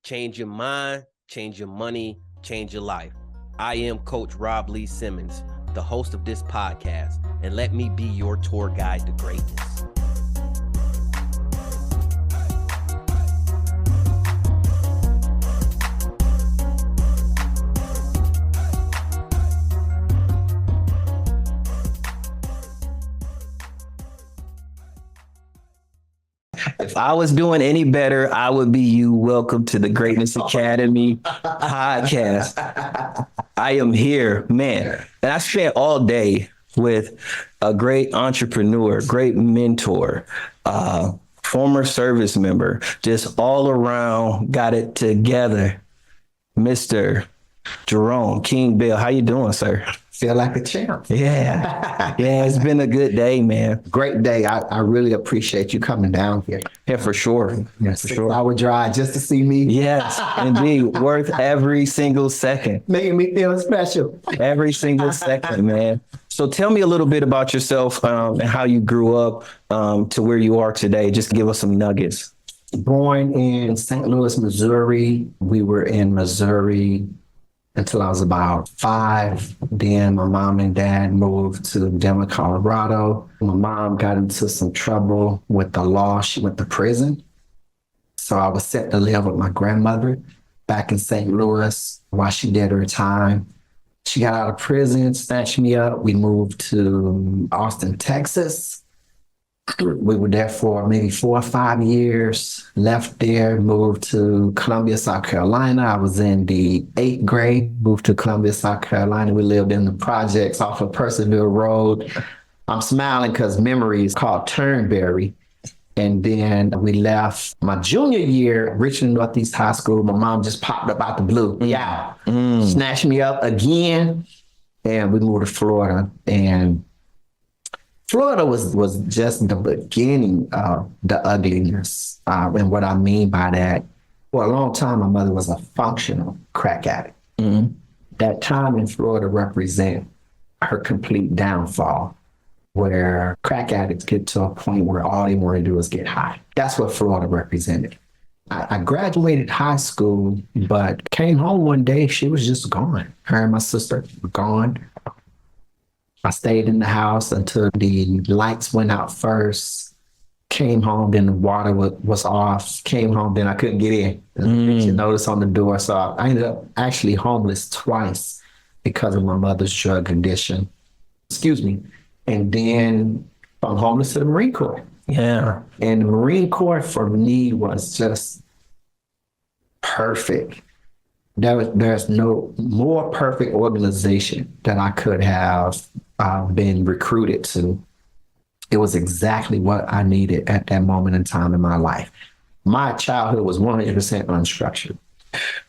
Change your mind, change your money, change your life. I am Coach Rob Lee Simmons, the host of this podcast, and let me be your tour guide to greatness. If I was doing any better, I would be you. Welcome to the Greatness Academy podcast. I am here, man. And I spent all day with a great entrepreneur, great mentor, former service member, just all around, got it together. Mr. Jerome King Bill, how you doing, sir? Feel like a champ. Yeah. Yeah, it's been a good day, man. Great day. I really appreciate you coming down here. Yeah, for sure. Yeah, for sure. 6-hour drive just to see me. Yes, indeed. Worth every single second. Making me feel special. Every single second, man. So tell me a little bit about yourself and how you grew up to where you are today. Just give us some nuggets. Born in St. Louis, Missouri. We were in Missouri until I was about 5. Then my mom and dad moved to Denver, Colorado. My mom got into some trouble with the law. She went to prison. So I was set to live with my grandmother back in St. Louis while she did her time. She got out of prison, snatched me up. We moved to Austin, Texas. We were there for maybe 4 or 5 years, left there, moved to Columbia, South Carolina. I was in the 8th grade, moved to Columbia, South Carolina. We lived in the projects off of Percival Road. I'm smiling because memory is called Turnberry. And then we left my junior year, Richmond Northeast High School. My mom just popped up out the blue. Yeah. Snatched me up again. And we moved to Florida. And Florida was just the beginning of the ugliness. And what I mean by that, for a long time, my mother was a functional crack addict. Mm-hmm. That time in Florida represent her complete downfall, where crack addicts get to a point where all they want to do is get high. That's what Florida represented. I graduated high school, but came home one day, she was just gone. Her and my sister were gone. I stayed in the house until the lights went out first. Came home, then the water was off. Came home, then I couldn't get in. You notice on the door. So I ended up actually homeless twice because of my mother's drug addiction. Excuse me. And then I'm homeless to the Marine Corps. Yeah. And the Marine Corps for me was just perfect. There's no more perfect organization that I could have been recruited to. It was exactly what I needed at that moment in time in my life. My childhood was 100% unstructured.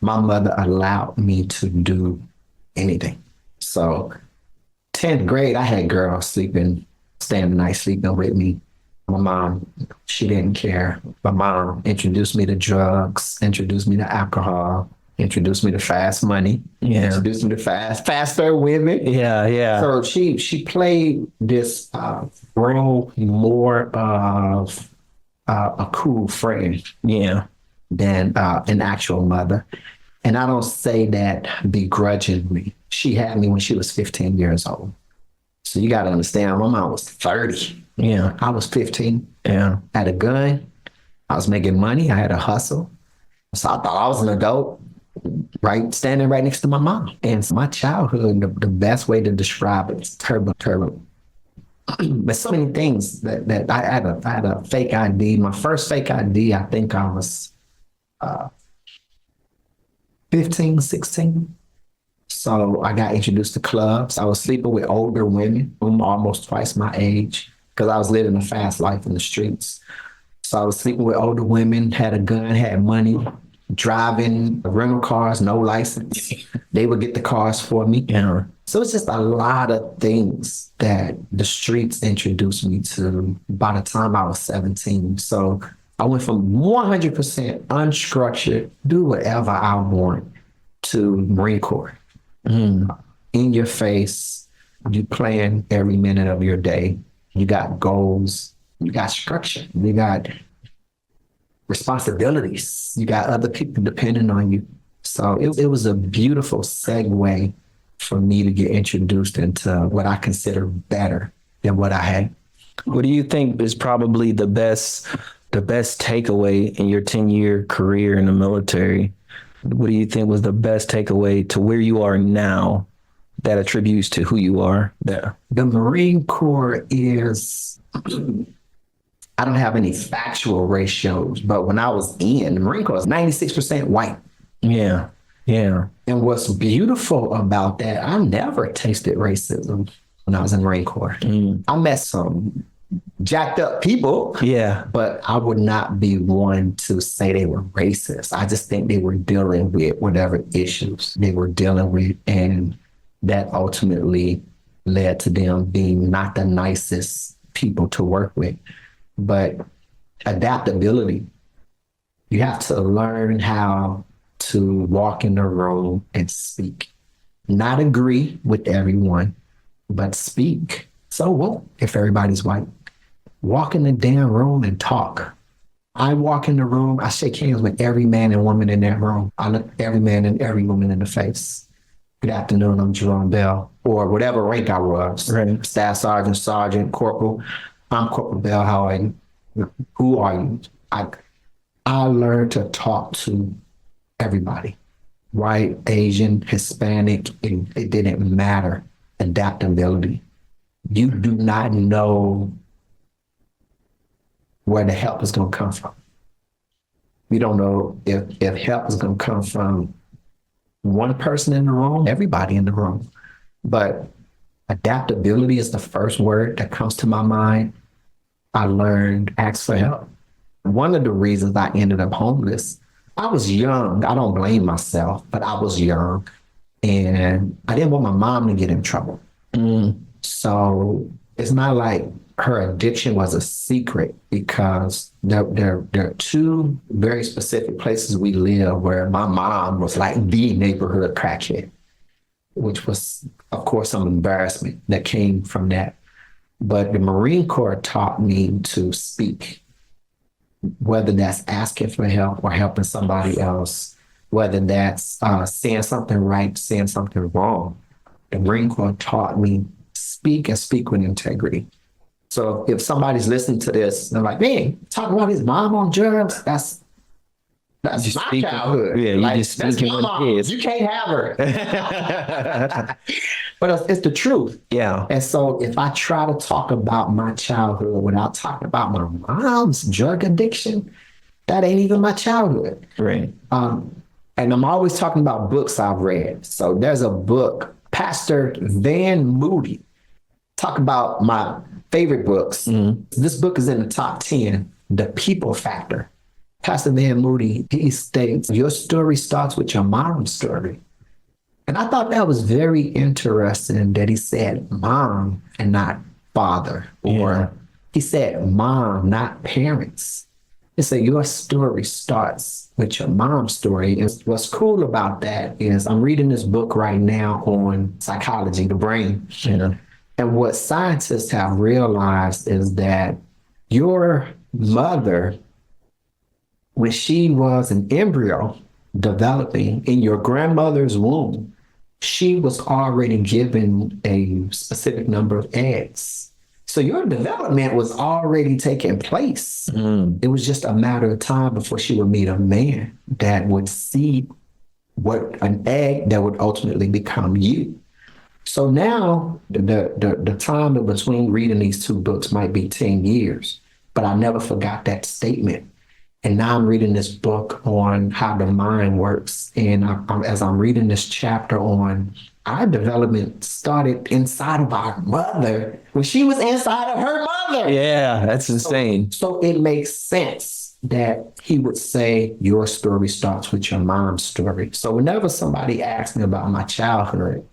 My mother allowed me to do anything. So 10th grade, I had girls staying the night sleeping with me. My mom, she didn't care. My mom introduced me to drugs, introduced me to alcohol, introduced me to fast money, introduced me to faster women. Yeah. So she played this role more of a cool friend than an actual mother. And I don't say that begrudgingly. She had me when she was 15 years old. So you got to understand, my mom was 30. Yeah. I was 15. Yeah. Had a gun. I was making money. I had a hustle. So I thought I was an adult, right, standing right next to my mom. And so my childhood, the best way to describe it is terrible. But so many things that I had a fake ID. My first fake ID, I think I was 15, 16. So I got introduced to clubs. I was sleeping with older women, almost twice my age, because I was living a fast life in the streets. So I was sleeping with older women, had a gun, had money, driving rental cars, no license. They would get the cars for me. Yeah. So it's just a lot of things that the streets introduced me to by the time I was 17. So I went from 100% unstructured, do whatever I want, to Marine Corps. In your face, you plan every minute of your day. You got goals, you got structure, you got responsibilities. You got other people depending on you. So it was a beautiful segue for me to get introduced into what I consider better than what I had. What do you think is probably the best takeaway in your 10-year career in the military? What do you think was the best takeaway to where you are now that attributes to who you are there? The Marine Corps is, I don't have any factual ratios, but when I was in the Marine Corps, it's 96% white. Yeah. Yeah. And what's beautiful about that, I never tasted racism when I was in the Marine Corps. I met some jacked up people, Yeah. but I would not be one to say they were racist. I just think they were dealing with whatever issues they were dealing with. And that ultimately led to them being not the nicest people to work with. But adaptability, you have to learn how to walk in the room and speak. Not agree with everyone, but speak. So what if everybody's white? Walk in the damn room and talk. I walk in the room, I shake hands with every man and woman in that room. I look every man and every woman in the face. Good afternoon, I'm Jerome Bell, or whatever rank I was. Right. Staff sergeant, sergeant, corporal. I'm Corporal Bell. How are you? Who are you? I learned to talk to everybody. White, Asian, Hispanic, it didn't matter. Adaptability. You do not know where the help is going to come from. You don't know if help is going to come from one person in the room, everybody in the room. But adaptability is the first word that comes to my mind. I learned ask for help. One of the reasons I ended up homeless, I was young. I don't blame myself, but I was young and I didn't want my mom to get in trouble. So it's not like her addiction was a secret, because there are two very specific places we live where my mom was like the neighborhood crackhead, which was, of course, some embarrassment that came from that. But the Marine Corps taught me to speak, whether that's asking for help or helping somebody else, whether that's saying something right, saying something wrong. The Marine Corps taught me speak and speak with integrity. So if somebody's listening to this, they're like, man, talking about his mom on drugs, that's You my speaking- childhood. yeah, you Like, just that's speaking my with mom. kids. You can't have her. But it's the truth. Yeah. And so if I try to talk about my childhood without talking about my mom's drug addiction, that ain't even my childhood. Right. And I'm always talking about books I've read. So there's a book, Pastor Van Moody, talk about my favorite books. This book is in the top 10, The People Factor. Pastor Van Moody, he states, your story starts with your mom's story. And I thought that was very interesting that he said mom and not father, or he said mom, not parents. He said your story starts with your mom's story. And what's cool about that is I'm reading this book right now on psychology, the brain. And what scientists have realized is that your mother, when she was an embryo developing in your grandmother's womb, she was already given a specific number of eggs. So your development was already taking place. It was just a matter of time before she would meet a man that would see what an egg that would ultimately become you. So now the time in between reading these two books might be 10 years, but I never forgot that statement. And now I'm reading this book on how the mind works. And as I'm reading this chapter on our development started inside of our mother when she was inside of her mother. Yeah, that's insane. So it makes sense that he would say your story starts with your mom's story. So whenever somebody asks me about my childhood,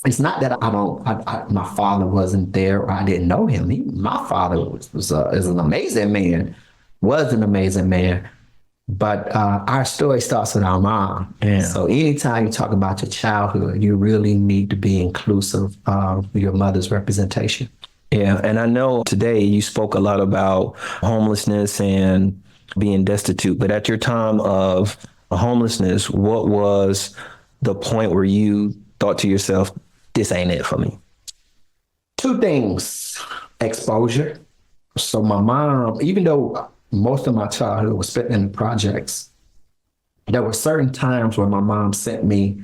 it's not that my father wasn't there or I didn't know him. My father is an amazing man, was an amazing man. But our story starts with our mom. Yeah. So anytime you talk about your childhood, you really need to be inclusive of your mother's representation. Yeah, and I know today you spoke a lot about homelessness and being destitute, but at your time of homelessness, what was the point where you thought to yourself, this ain't it for me? Two things: exposure. So my mom, even though most of my childhood was spent in the projects, there were certain times when my mom sent me,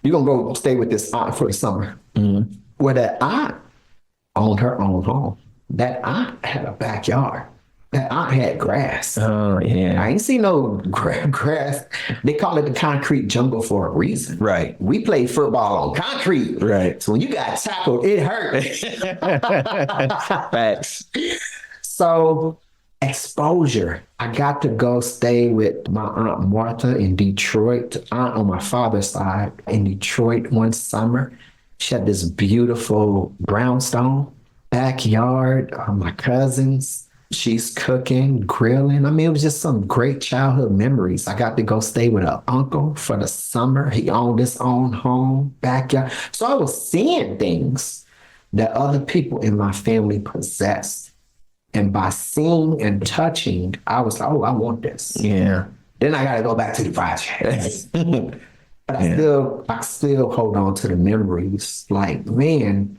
you're gonna go stay with this aunt for the summer. Where that aunt owned her own home. That aunt had a backyard. That aunt had grass. Oh, yeah. I ain't seen no grass. They call it the concrete jungle for a reason. Right. We played football on concrete. Right. So when you got tackled, it hurt. Facts. So exposure. I got to go stay with my Aunt Martha in Detroit, aunt on my father's side in Detroit one summer. She had this beautiful brownstone backyard. My cousins, she's cooking, grilling. I mean, it was just some great childhood memories. I got to go stay with an uncle for the summer. He owned his own home, backyard. So I was seeing things that other people in my family possessed. And by seeing and touching, I was like, oh, I want this. Yeah. Then I got to go back to the project. But I still hold on to the memories. Like, man,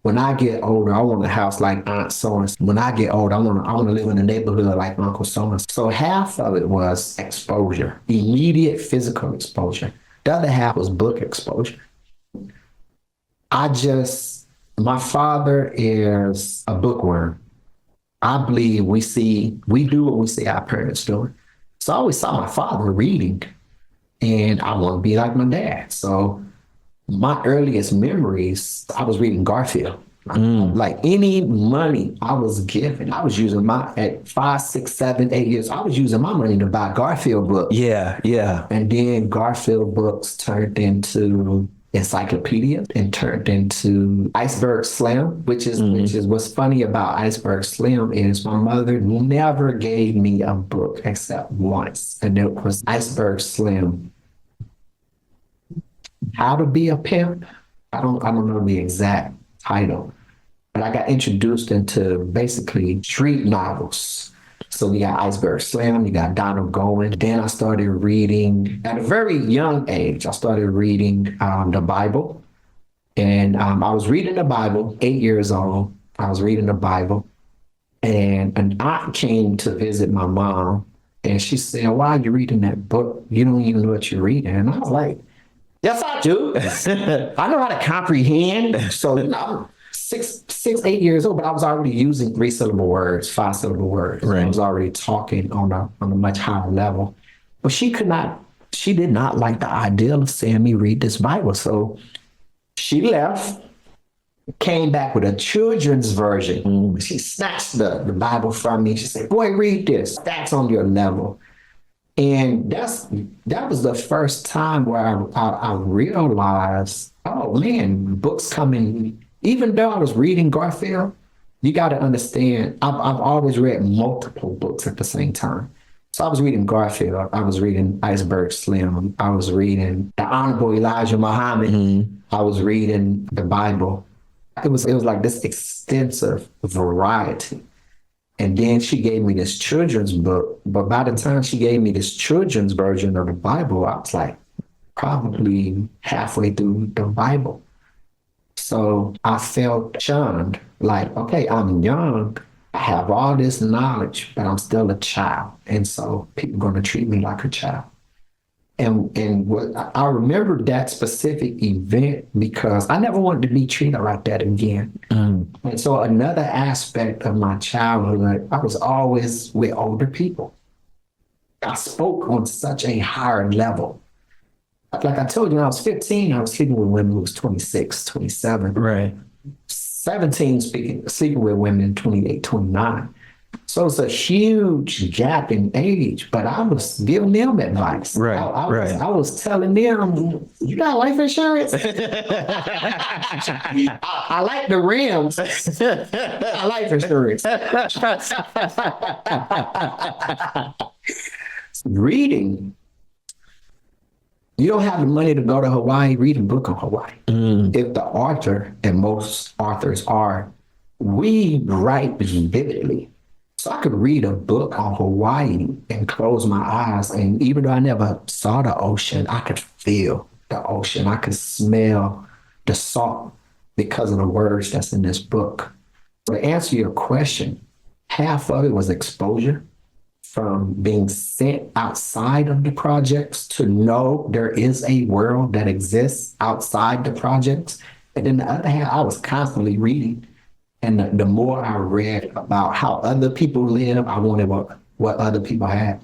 when I get older, I want a house like Aunt so-and-so. When I get older, I want to live in a neighborhood like Uncle so-and-so. So half of it was exposure, immediate physical exposure. The other half was book exposure. My father is a bookworm. I believe we do what we see our parents doing. So I always saw my father reading, and I want to be like my dad. So my earliest memories, I was reading Garfield. Like any money I was given, I was using at 5, 6, 7, 8 years, I was using my money to buy Garfield books. Yeah, yeah. And then Garfield books turned into encyclopedia and turned into Iceberg Slim, which is what's funny about Iceberg Slim is my mother never gave me a book except once, and it was Iceberg Slim. How to Be a Pimp. I don't know the exact title, but I got introduced into basically street novels. So we got Iceberg Slim, you got Donald Gowan. Then I started reading, at a very young age, I started reading the Bible. And I was reading the Bible, 8 years old. I was reading the Bible. And an aunt came to visit my mom. And she said, why are you reading that book? You don't even know what you're reading. And I was like, yes, I do. I know how to comprehend. So, I'm 8 years old, but I was already using 3-syllable words, 5-syllable words. Right. I was already talking on a much higher level. But she did not like the idea of seeing me read this Bible. So she left, came back with a children's version. She snatched the Bible from me. She said, boy, read this. That's on your level. And that was the first time where I realized, oh man, books coming. Even though I was reading Garfield, you got to understand, I've always read multiple books at the same time. So I was reading Garfield, I was reading Iceberg Slim, I was reading the Honorable Elijah Muhammad, I was reading the Bible. It was like this extensive variety. And then she gave me this children's book. But by the time she gave me this children's version of the Bible, I was like probably halfway through the Bible. So I felt shunned, like, okay, I'm young, I have all this knowledge, but I'm still a child. And so people are going to treat me like a child. And what I remember that specific event because I never wanted to be treated like that again. And so another aspect of my childhood, I was always with older people. I spoke on such a higher level. Like I told you, when I was 15, I was sleeping with women who was 26, 27. Right. 17, sleeping with women 28, 29. So it's a huge gap in age, but I was giving them advice. Right, I was telling them, you got life insurance? I like the rims. I like insurance. Reading. You don't have the money to go to Hawaii, read a book on Hawaii. If the author, and most authors are, we write vividly. So I could read a book on Hawaii and close my eyes. And even though I never saw the ocean, I could feel the ocean. I could smell the salt because of the words that's in this book. To answer your question, half of it was exposure from being sent outside of the projects to know there is a world that exists outside the projects. And then the other half, I was constantly reading. And the more I read about how other people live, I wanted what other people had.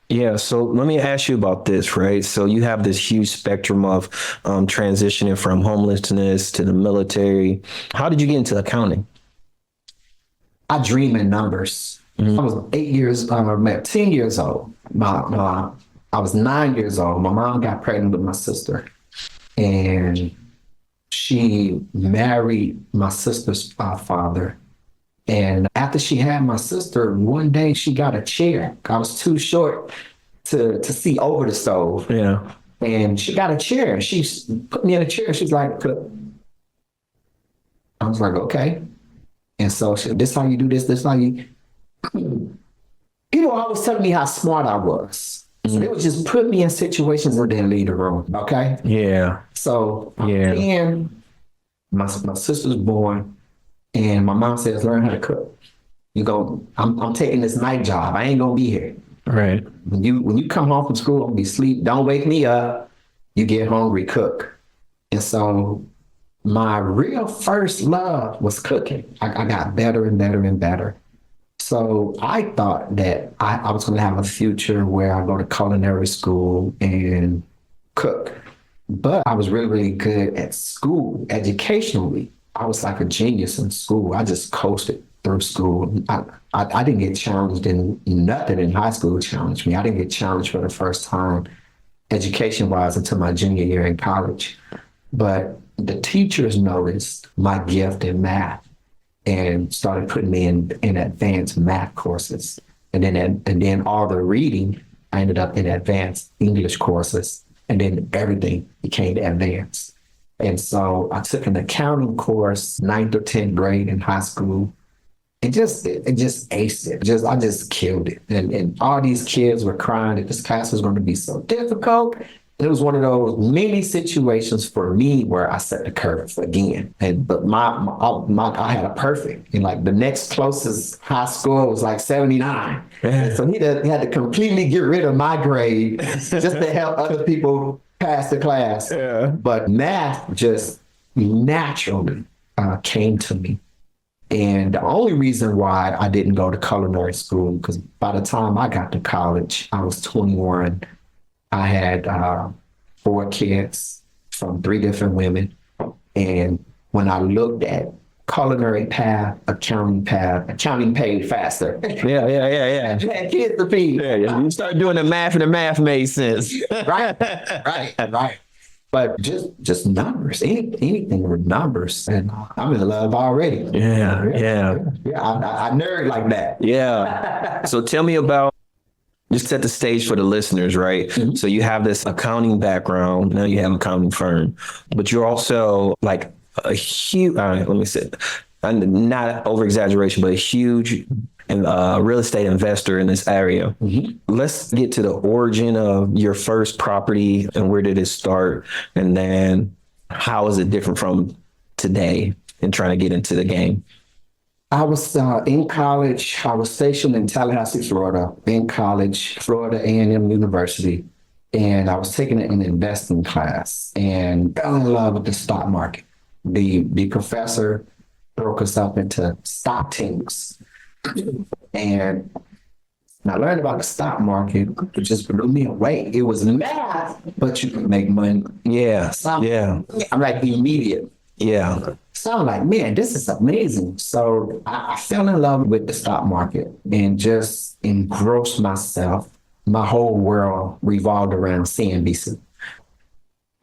Yeah, so let me ask you about this, right? So you have this huge spectrum of transitioning from homelessness to the military. How did you get into accounting? I dream in numbers. I was 10 years old. I was 9 years old. My mom got pregnant with my sister, and she married my sister's father. And after she had my sister, one day she got a chair. I was too short to see over the stove. Yeah. And she got a chair. She put me in a chair. She's like, I was like, okay. And so she, this how you do this how you. People always telling me how smart I was. So they would just put me in situations where they didn't leave the room. Okay. Yeah. So Yeah. then my sister's born, and my mom says, learn how to cook. You go, I'm taking this night job. I ain't gonna be here. Right. When you come home from school, be sleep, don't wake me up. You get hungry, cook. And so my real first love was cooking. I got better and better and better. So I thought that I was going to have a future where I go to culinary school and cook. But I was really, really good at school, educationally. I was like a genius in school. I just coasted through school. I didn't get challenged in nothing in high school challenged me. I didn't get challenged for the first time education-wise until my junior year in college. But the teachers noticed my gift in math and started putting me in advanced math courses. And then all the reading, I ended up in advanced English courses. And then everything became advanced. And so I took an accounting course, 9th or 10th grade in high school. It just aced it. I just killed it. And all these kids were crying that this class was going to be so difficult. It was one of those many situations for me where I set the curve again. But I had a perfect. And like the next closest high score was like 79. And so he had to completely get rid of my grade just to help other people pass the class. Yeah. But math just naturally came to me. And the only reason why I didn't go to culinary school, because by the time I got to college, I was 21. I had 4 kids from 3 different women. And when I looked at culinary path, accounting paid faster. Yeah. Had kids to feed. Yeah. You start doing the math, and the math made sense. Right. But just numbers, anything with numbers. And I'm in love already. Yeah. I nerd like that. Yeah. So tell me about, just set the stage for the listeners, right? Mm-hmm. So you have this accounting background. Now you have an accounting firm, but you're also like a huge, let me say, not over exaggeration, but a huge real estate investor in this area. Mm-hmm. Let's get to the origin of your first property and where did it start? And then how is it different from today and trying to get into the game? I was in college. I was stationed in Tallahassee, Florida, in college, Florida A&M University. And I was taking an investing class and fell in love with the stock market. The professor broke us up into stock teams. And I learned about the stock market. It just blew me away. It was math, but you could make money. Yeah. I'm like immediate. Yeah. So I'm like, man, this is amazing. So I fell in love with the stock market and just engrossed myself. My whole world revolved around CNBC.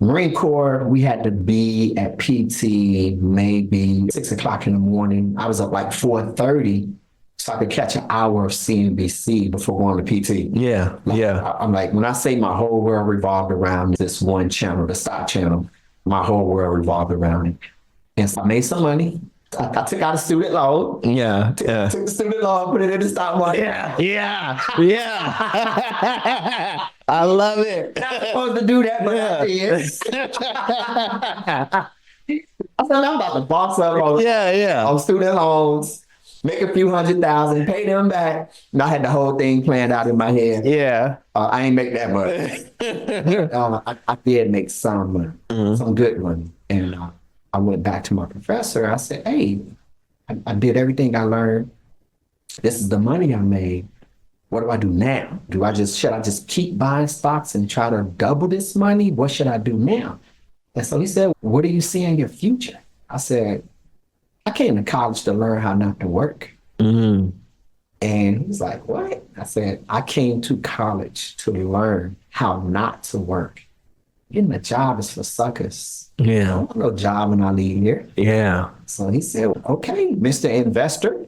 Marine Corps, we had to be at PT maybe 6 o'clock in the morning. I was up like 4:30 so I could catch an hour of CNBC before going to PT. Yeah. I'm like, when I say my whole world revolved around this one channel, the stock channel, my whole world revolved around it. And so I made some money. I took out a student loan. Yeah. Yeah. Took the student loan, put it in the stock market. Yeah. Yeah. Yeah. I love it. Not supposed to do that, but I did. I said, I'm about to boss up Yeah. Yeah. on student loans, make a few $100,000, pay them back. And I had the whole thing planned out in my head. Yeah. I ain't make that much. I did make some money, some good money. And I went back to my professor. I said, hey, I did everything I learned. This is the money I made. What do I do now? Should I just keep buying stocks and try to double this money? What should I do now? And so he said, what do you see in your future? I said, I came to college to learn how not to work. And he was like, what? I said, I came to college to learn how not to work. Getting a job is for suckers. I Yeah. don't want no job when I leave here. Yeah. So he said, okay, Mr. Investor,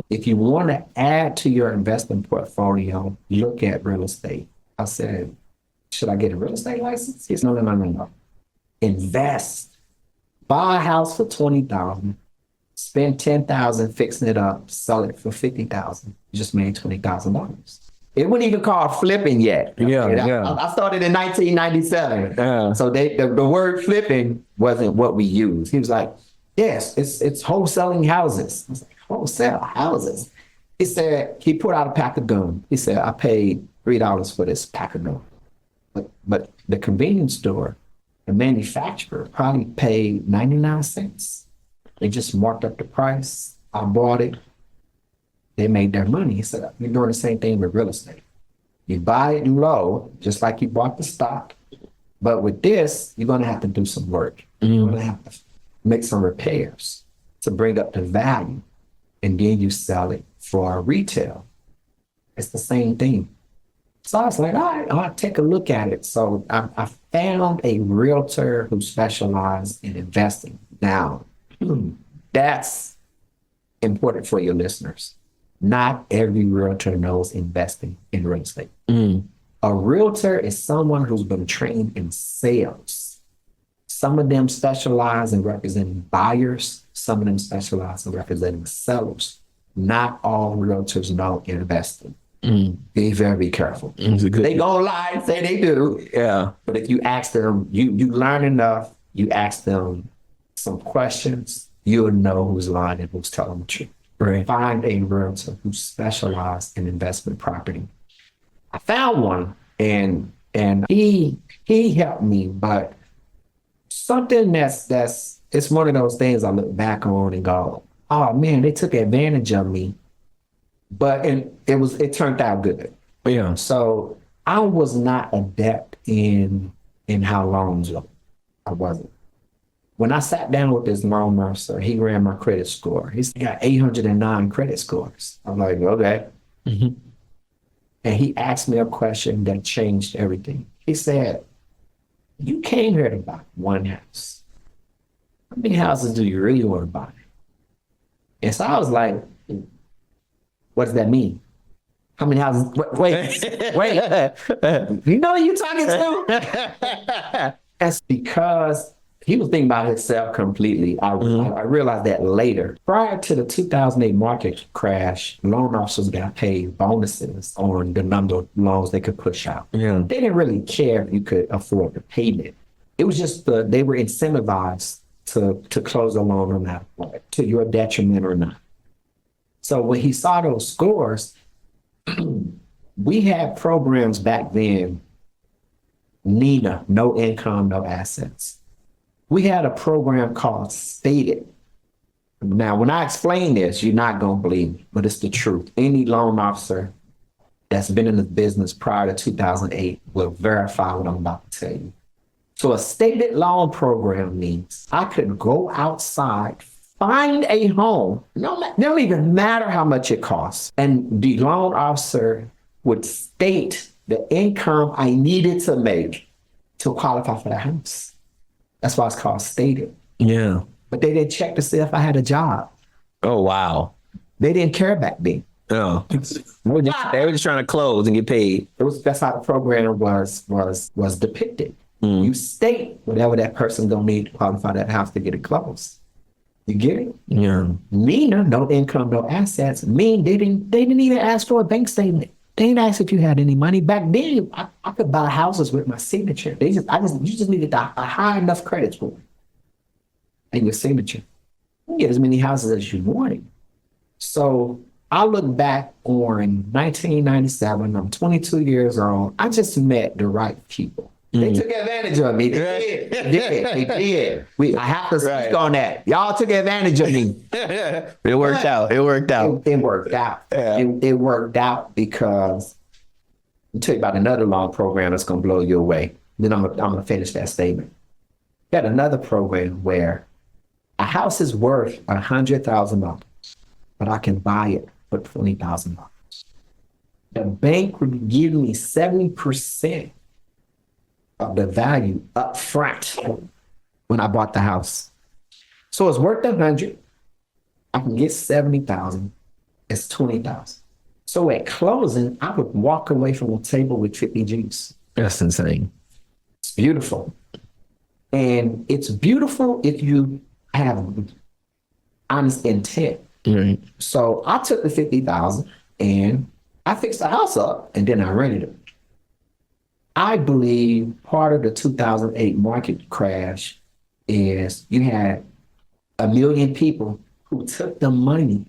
if you want to add to your investment portfolio, look at real estate. I said, should I get a real estate license? He said, no. Invest. Buy a house for $20,000. Spend $10,000 fixing it up, sell it for $50,000. You just made $20,000. It wasn't even called flipping yet. I started in 1997. Yeah. So the word flipping wasn't what we used. He was like, yes, it's wholesaling houses. I was like, wholesale houses. He said, he put out a pack of gum. He said, I paid $3 for this pack of gum. But the convenience store, the manufacturer probably paid 99 cents. They just marked up the price. I bought it. They made their money. He said, you're doing the same thing with real estate. You buy it low, just like you bought the stock. But with this, you're going to have to do some work. You're going to have to make some repairs to bring up the value. And then you sell it for retail. It's the same thing. So I was like, all right, I'll take a look at it. So I found a realtor who specialized in investing. Now, that's important for your listeners. Not every realtor knows investing in real estate. A realtor is someone who's been trained in sales. Some of them specialize in representing buyers. Some of them specialize in representing sellers. Not all realtors know investing. Be very careful. They gonna lie and say they do. Yeah. But if you ask them, you learn enough, you ask them some questions, you'll know who's lying and who's telling the truth. Right. Find a realtor who specializes in investment property. I found one and he helped me, but something that's it's one of those things I look back on and go, oh man, they took advantage of me. But it turned out good. Yeah. So I was not adept in how loans go. I wasn't. When I sat down with this loan officer, he ran my credit score. He's got 809 credit scores. I'm like, okay. And he asked me a question that changed everything. He said, you came here to buy one house. How many houses do you really want to buy? And so I was like, what does that mean? How many houses? Wait. You know who you talking to? That's because he was thinking about himself completely. I realized that later. Prior to the 2008 market crash, loan officers got paid bonuses on the number of loans they could push out. Yeah. They didn't really care if you could afford the payment. It was just they were incentivized to close a loan or not, to your detriment or not. So when he saw those scores, we had programs back then, NINA, no income, no assets. We had a program called Stated. Now, when I explain this, you're not going to believe me, but it's the truth. Any loan officer that's been in the business prior to 2008 will verify what I'm about to tell you. So a stated loan program means I could go outside, find a home, it don't even matter how much it costs, and the loan officer would state the income I needed to make to qualify for the house. That's why it's called stated. Yeah. But they didn't check to see if I had a job. Oh, wow. They didn't care back then. Oh. They were just trying to close and get paid. That's how the program was depicted. You state whatever that person gonna need to qualify that house to get it closed. You get it? Yeah. Nina, no income, no assets. Mean they didn't even ask for a bank statement. They didn't ask if you had any money. Back then, I could buy houses with my signature. You just needed a high enough credit score and your signature. You can get as many houses as you wanted. So I look back on 1997. I'm 22 years old. I just met the right people. They took advantage of me. They did. I have to speak on that. Y'all took advantage of me. It worked out. It worked out. It worked out. Yeah. It worked out because I'll tell you about another long program that's going to blow you away. Then I'm gonna finish that statement. Got another program where a house is worth $100,000, but I can buy it for $20,000. The bank would give me 70% of the value up front when I bought the house. So it's worth 100. I can get 70,000. It's 20,000. So at closing, I would walk away from the table with 50 G's. That's insane. It's beautiful. And it's beautiful if you have honest intent. Right. So I took the 50,000 and I fixed the house up and then I rented it. I believe part of the 2008 market crash is you had 1 million people who took the money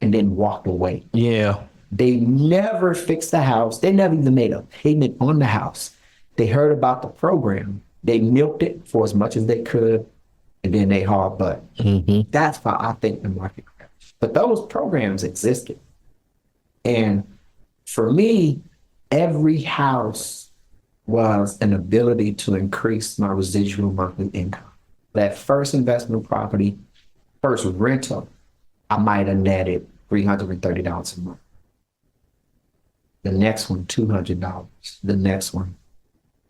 and then walked away. Yeah. They never fixed the house. They never even made a payment on the house. They heard about the program. They milked it for as much as they could, and then they hauled butt. Mm-hmm. That's why I think the market crashed. But those programs existed. And for me, every house was an ability to increase my residual monthly income. That first investment property, first rental, I might have netted $330 a month. The next one, $200. The next one,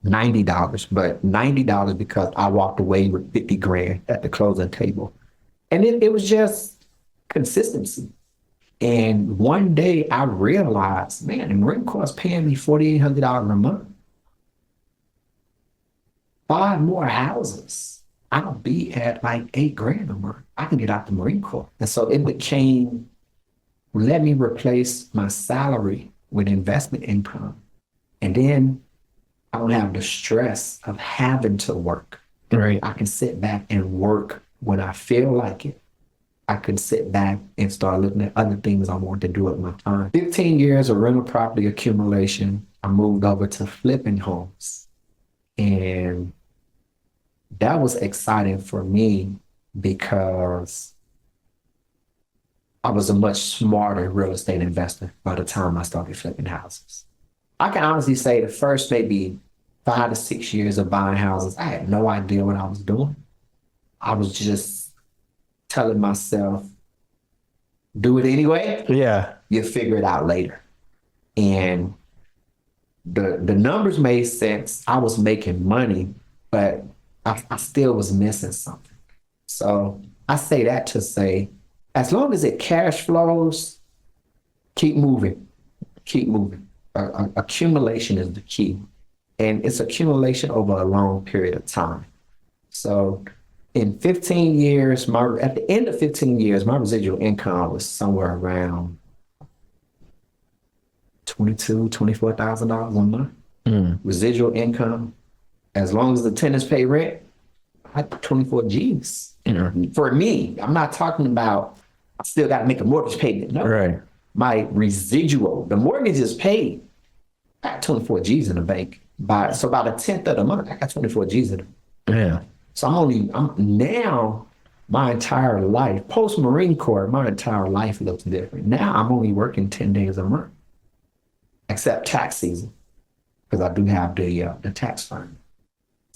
$90, but $90 because I walked away with 50 grand at the closing table. And it was just consistency. And one day I realized, man, the Marine Corps is paying me $4,800 a month. 5 more houses, I'll be at like 8 grand a month. I can get out the Marine Corps. And so it became, let me replace my salary with investment income. And then I don't have the stress of having to work. Right. I can sit back and work when I feel like it. I could sit back and start looking at other things I want to do with my time. 15 years of rental property accumulation. I moved over to flipping homes. And that was exciting for me because I was a much smarter real estate investor by the time I started flipping houses. I can honestly say the first maybe 5 to 6 years of buying houses, I had no idea what I was doing. I was just telling myself, do it anyway. Yeah. You'll figure it out later. And the numbers made sense. I was making money, but I still was missing something. So I say that to say, as long as it cash flows, keep moving, keep moving. Accumulation is the key. And it's accumulation over a long period of time. So in 15 years, at the end of 15 years, my residual income was somewhere around $22,000, $24,000 a month. Residual income. As long as the tenants pay rent, I had 24 G's. For me, I'm not talking about I still got to make a mortgage payment. No. Right. My residual, the mortgage is paid. I got 24 G's in the bank. So about a 10th of the month, I got 24 G's in it. Yeah. So I'm now my entire life, post Marine Corps, my entire life looks different. Now I'm only working 10 days a month, except tax season, because I do have the tax firm.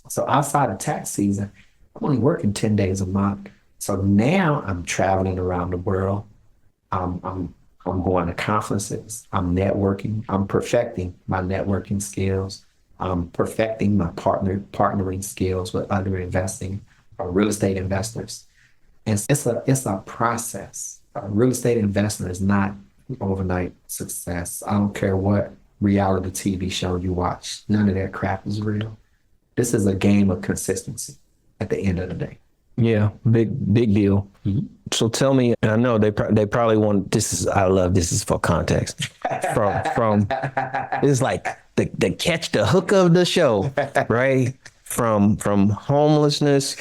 So outside of tax season, I'm only working 10 days a month. So now I'm traveling around the world. I'm going to conferences. I'm networking. I'm perfecting my networking skills. I'm perfecting my partnering skills with other investing or real estate investors. And it's a process. A real estate investment is not overnight success. I don't care what reality TV show you watch. None of that crap is real. This is a game of consistency at the end of the day. Yeah, big deal. So tell me, and I know they probably want this is I love this is for context. From it's like the catch the hook of the show, right? From homelessness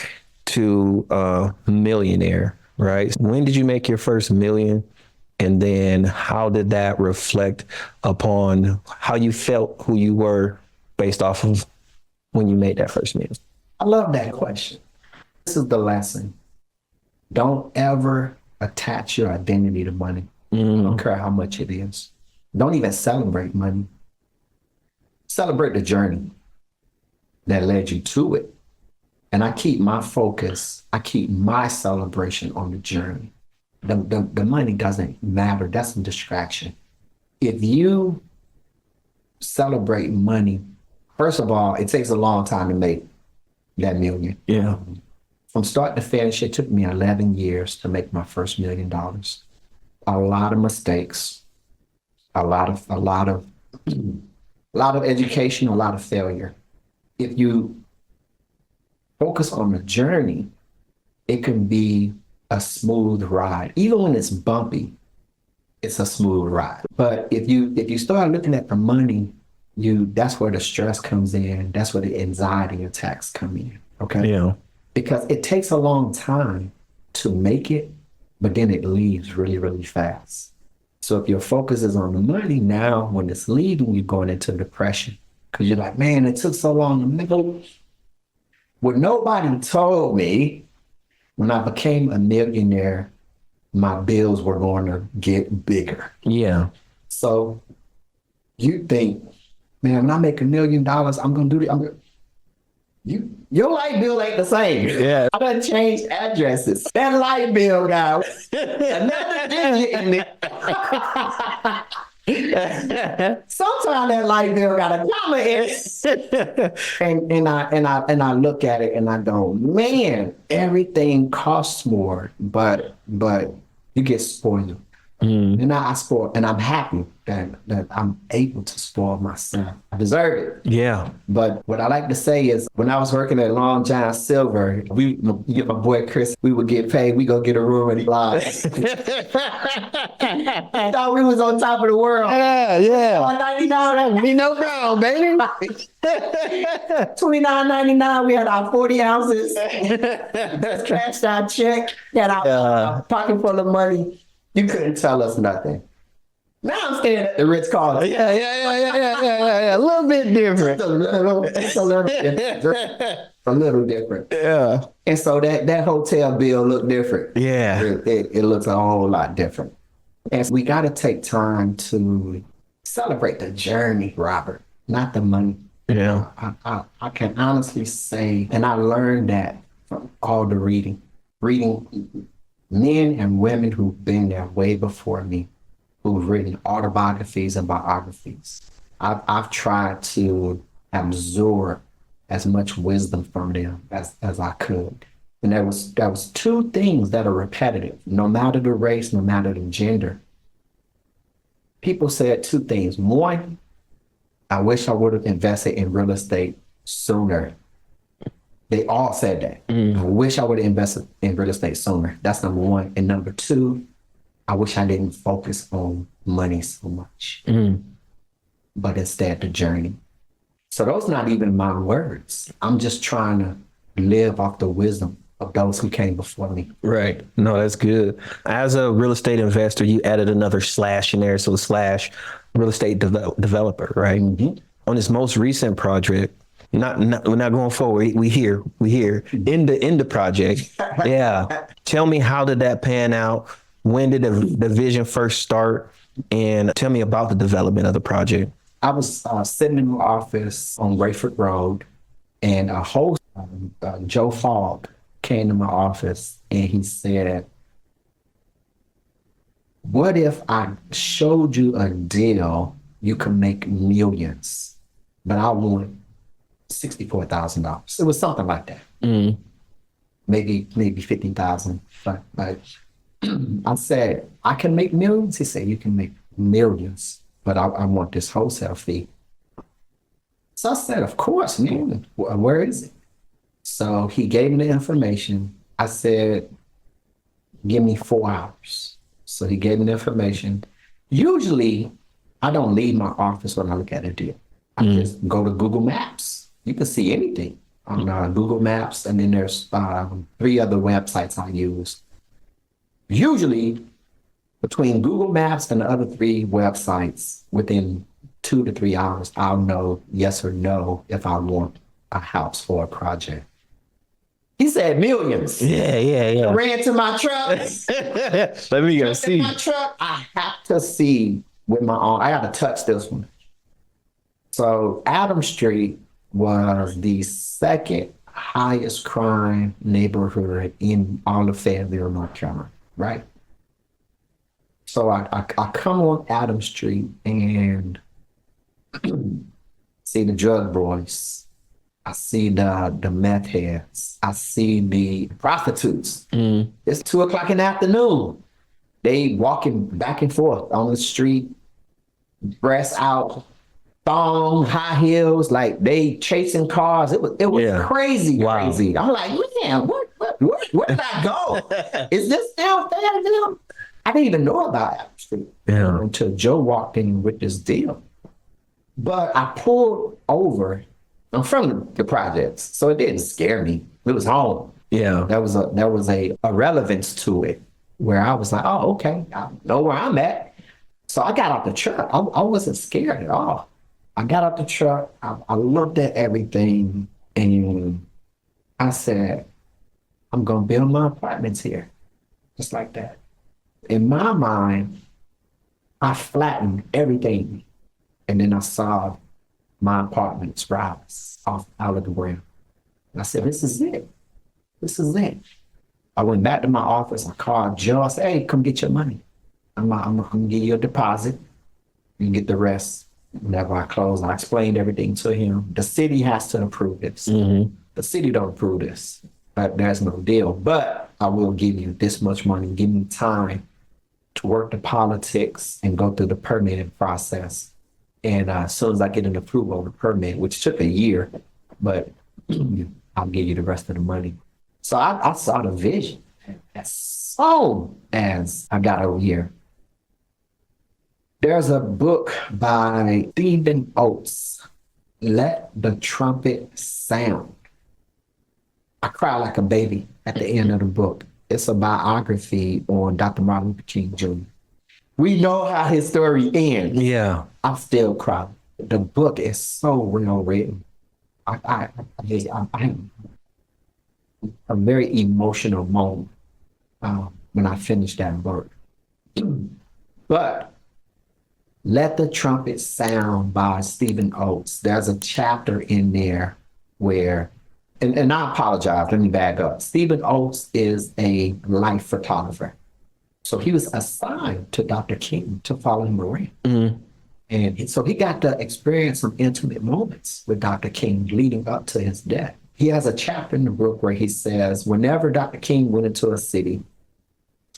to millionaire, right? When did you make your first million? And then how did that reflect upon how you felt, who you were based off of when you made that first million? I love that question. This is the lesson. Don't ever attach your identity to money. I don't care how much it is. Don't even celebrate money. Celebrate the journey that led you to it. And I keep my focus, I keep my celebration on the journey. The money doesn't matter. That's a distraction. If you celebrate money, first of all, it takes a long time to make that million. Yeah. From start to finish, it took me 11 years to make my first $1 million. A lot of mistakes, a lot of education, a lot of failure. If you focus on the journey, it can be a smooth ride. Even when it's bumpy, it's a smooth ride. But if you start looking at the money, that's where the stress comes in. That's where the anxiety attacks come in. Okay. Yeah. Because it takes a long time to make it, but then it leaves really, really fast. So if your focus is on the money now, when it's leaving, you're going into depression because you're like, man, it took so long to make it. What nobody told me when I became a millionaire, my bills were going to get bigger. Yeah. So you think, man, when I make $1 million, I'm going to do it. Your light bill ain't the same. Yeah. I done changed addresses. That light bill guy, another digit in it. Sometimes that light bill got a comma in it. And I look at it and I go, man, everything costs more, but you get spoiled. And I spoil, and I'm happy that I'm able to spoil myself. I deserve it. Yeah. But what I like to say is when I was working at Long John Silver, my boy Chris, we would get paid. We go get a room and live. Thought we was on top of the world. Yeah. $99, Be no problem, baby. $29.99. We had our 40 ounces. Cashed our check. Had our pocket full of money. You couldn't tell us nothing. Now I'm staying at the Ritz Carlton. Yeah. A little bit different. It's a little different. A little different. Yeah. And so that hotel bill looked different. Yeah. It looks a whole lot different. And we got to take time to celebrate the journey, Robert, not the money. Yeah. I can honestly say, and I learned that from all the reading men and women who've been there way before me, who've written autobiographies and biographies. I've tried to absorb as much wisdom from them as I could. And there was two things that are repetitive, no matter the race, no matter the gender. People said two things. One, I wish I would have invested in real estate sooner. They all said that. I wish I would have invested in real estate sooner. That's number one. And number two, I wish I didn't focus on money so much, but instead the journey. So those not even my words. I'm just trying to live off the wisdom of those who came before me. Right. No, that's good. As a real estate investor, you added another slash in there. So slash real estate developer, right? On this most recent project, we're not going forward. We here in the project. Yeah. Tell me, how did that pan out? When did the vision first start? And tell me about the development of the project. I was sitting in my office on Rayford Road, and a host, Joe Fogg, came to my office and he said, what if I showed you a deal you can make millions, but I want $64,000. It was something like that. Maybe 50,000. But I said, I can make millions. He said, you can make millions, but I want this wholesale fee. So I said, of course, man. Where is it? So he gave me the information. I said, give me 4 hours. So he gave me the information. Usually, I don't leave my office when I look at a deal. I just go to Google Maps. You can see anything on Google Maps. And then there's 3 other websites I use. Usually, between Google Maps and the other 3 websites, within 2 to 3 hours, I'll know yes or no if I want a house for a project. He said millions. Yeah. Ran to my truck. Let me go see. My truck. I have to see with my own. I got to touch this one. So Adams Street was the second highest crime neighborhood in all of Fayetteville, North Carolina, right? So I come on Adams Street and see the drug boys. I see the meth heads. I see the prostitutes. It's 2:00 in the afternoon. They walking back and forth on the street, breasts out, thong, high heels, like they chasing cars. It was crazy. I'm like, man, where did I go? Is this down Fayetteville? I didn't even know about Adams Street until Joe walked in with this deal. But I pulled over. I'm from the projects, so it didn't scare me. It was home. Yeah. There was a relevance to it where I was like, oh, okay, I know where I'm at. So I got out the truck. I wasn't scared at all. I got out the truck. I looked at everything and I said, I'm going to build my apartments here. Just like that. In my mind, I flattened everything. And then I saw my apartments rise out of the ground. And I said, this is it. This is it. I went back to my office. I called Joe. I said, hey, come get your money. I'm going to give you a deposit. You can get the rest whenever I close. I explained everything to him. The city has to approve this. The city don't approve this. But there's no deal. But I will give you this much money. Give me time to work the politics and go through the permitting process. And as soon as I get an approval of the permit, which took a year, but I'll give you the rest of the money. So I saw the vision as soon as I got over here. There's a book by Stephen Oates, Let the Trumpet Sound. I cried like a baby at the end of the book. It's a biography on Dr. Martin Luther King Jr. We know how his story ends. Yeah. I'm still crying. The book is so well written. I a very emotional moment when I finished that book. But Let the Trumpet Sound by Stephen Oates. There's a chapter in there where, and I apologize, let me back up. Stephen Oates is a life photographer. So he was assigned to Dr. King to follow him around. And so he got to experience some intimate moments with Dr. King leading up to his death. He has a chapter in the book where he says, whenever Dr. King went into a city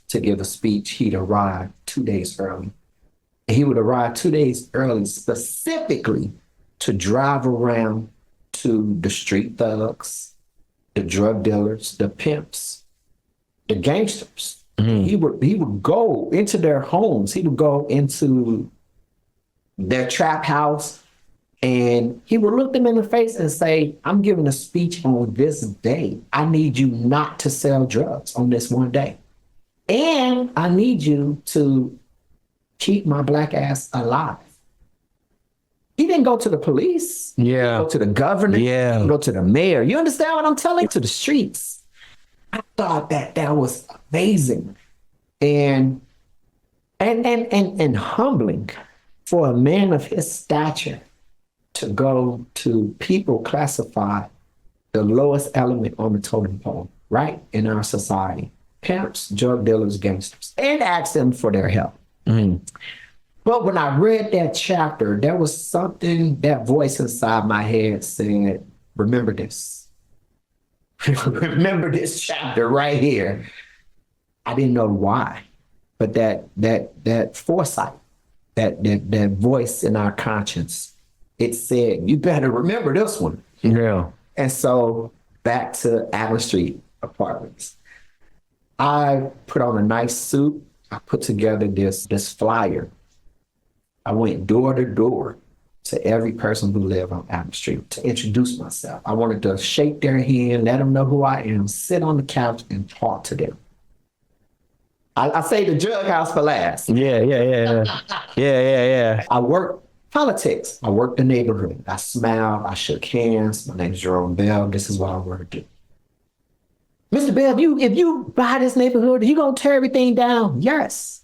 to give a speech, he'd arrive 2 days early. And he would arrive 2 days early specifically to drive around to the street thugs, the drug dealers, the pimps, the gangsters. He would go into their homes. He would go into their trap house and he would look them in the face and say, I'm giving a speech on this day. I need you not to sell drugs on this one day. And I need you to keep my black ass alive. He didn't go to the police. Yeah. He didn't go to the governor. Yeah. He didn't go to the mayor. You understand what I'm telling you? To the streets. I thought that was amazing and humbling for a man of his stature to go to people classified the lowest element on the totem pole, right, in our society. Pimps, drug dealers, gangsters, and ask them for their help. But when I read that chapter, there was something, that voice inside my head said, remember this. Remember this chapter right here. I didn't know why, but that foresight, that voice in our conscience, it said, you better remember this one. Yeah. And so back to Averett Street apartments. I put on a nice suit. I put together this flyer. I went door to door to every person who lived on Averett Street to introduce myself. I wanted to shake their hand, let them know who I am, sit on the couch and talk to them. I say the drug house for last. Yeah, yeah, yeah, yeah, yeah, yeah. I worked politics. I worked the neighborhood. I smiled. I shook hands. My name's Jerome Bell. This is what I want to do. Mr. Bell, if you buy this neighborhood, you gonna tear everything down? Yes.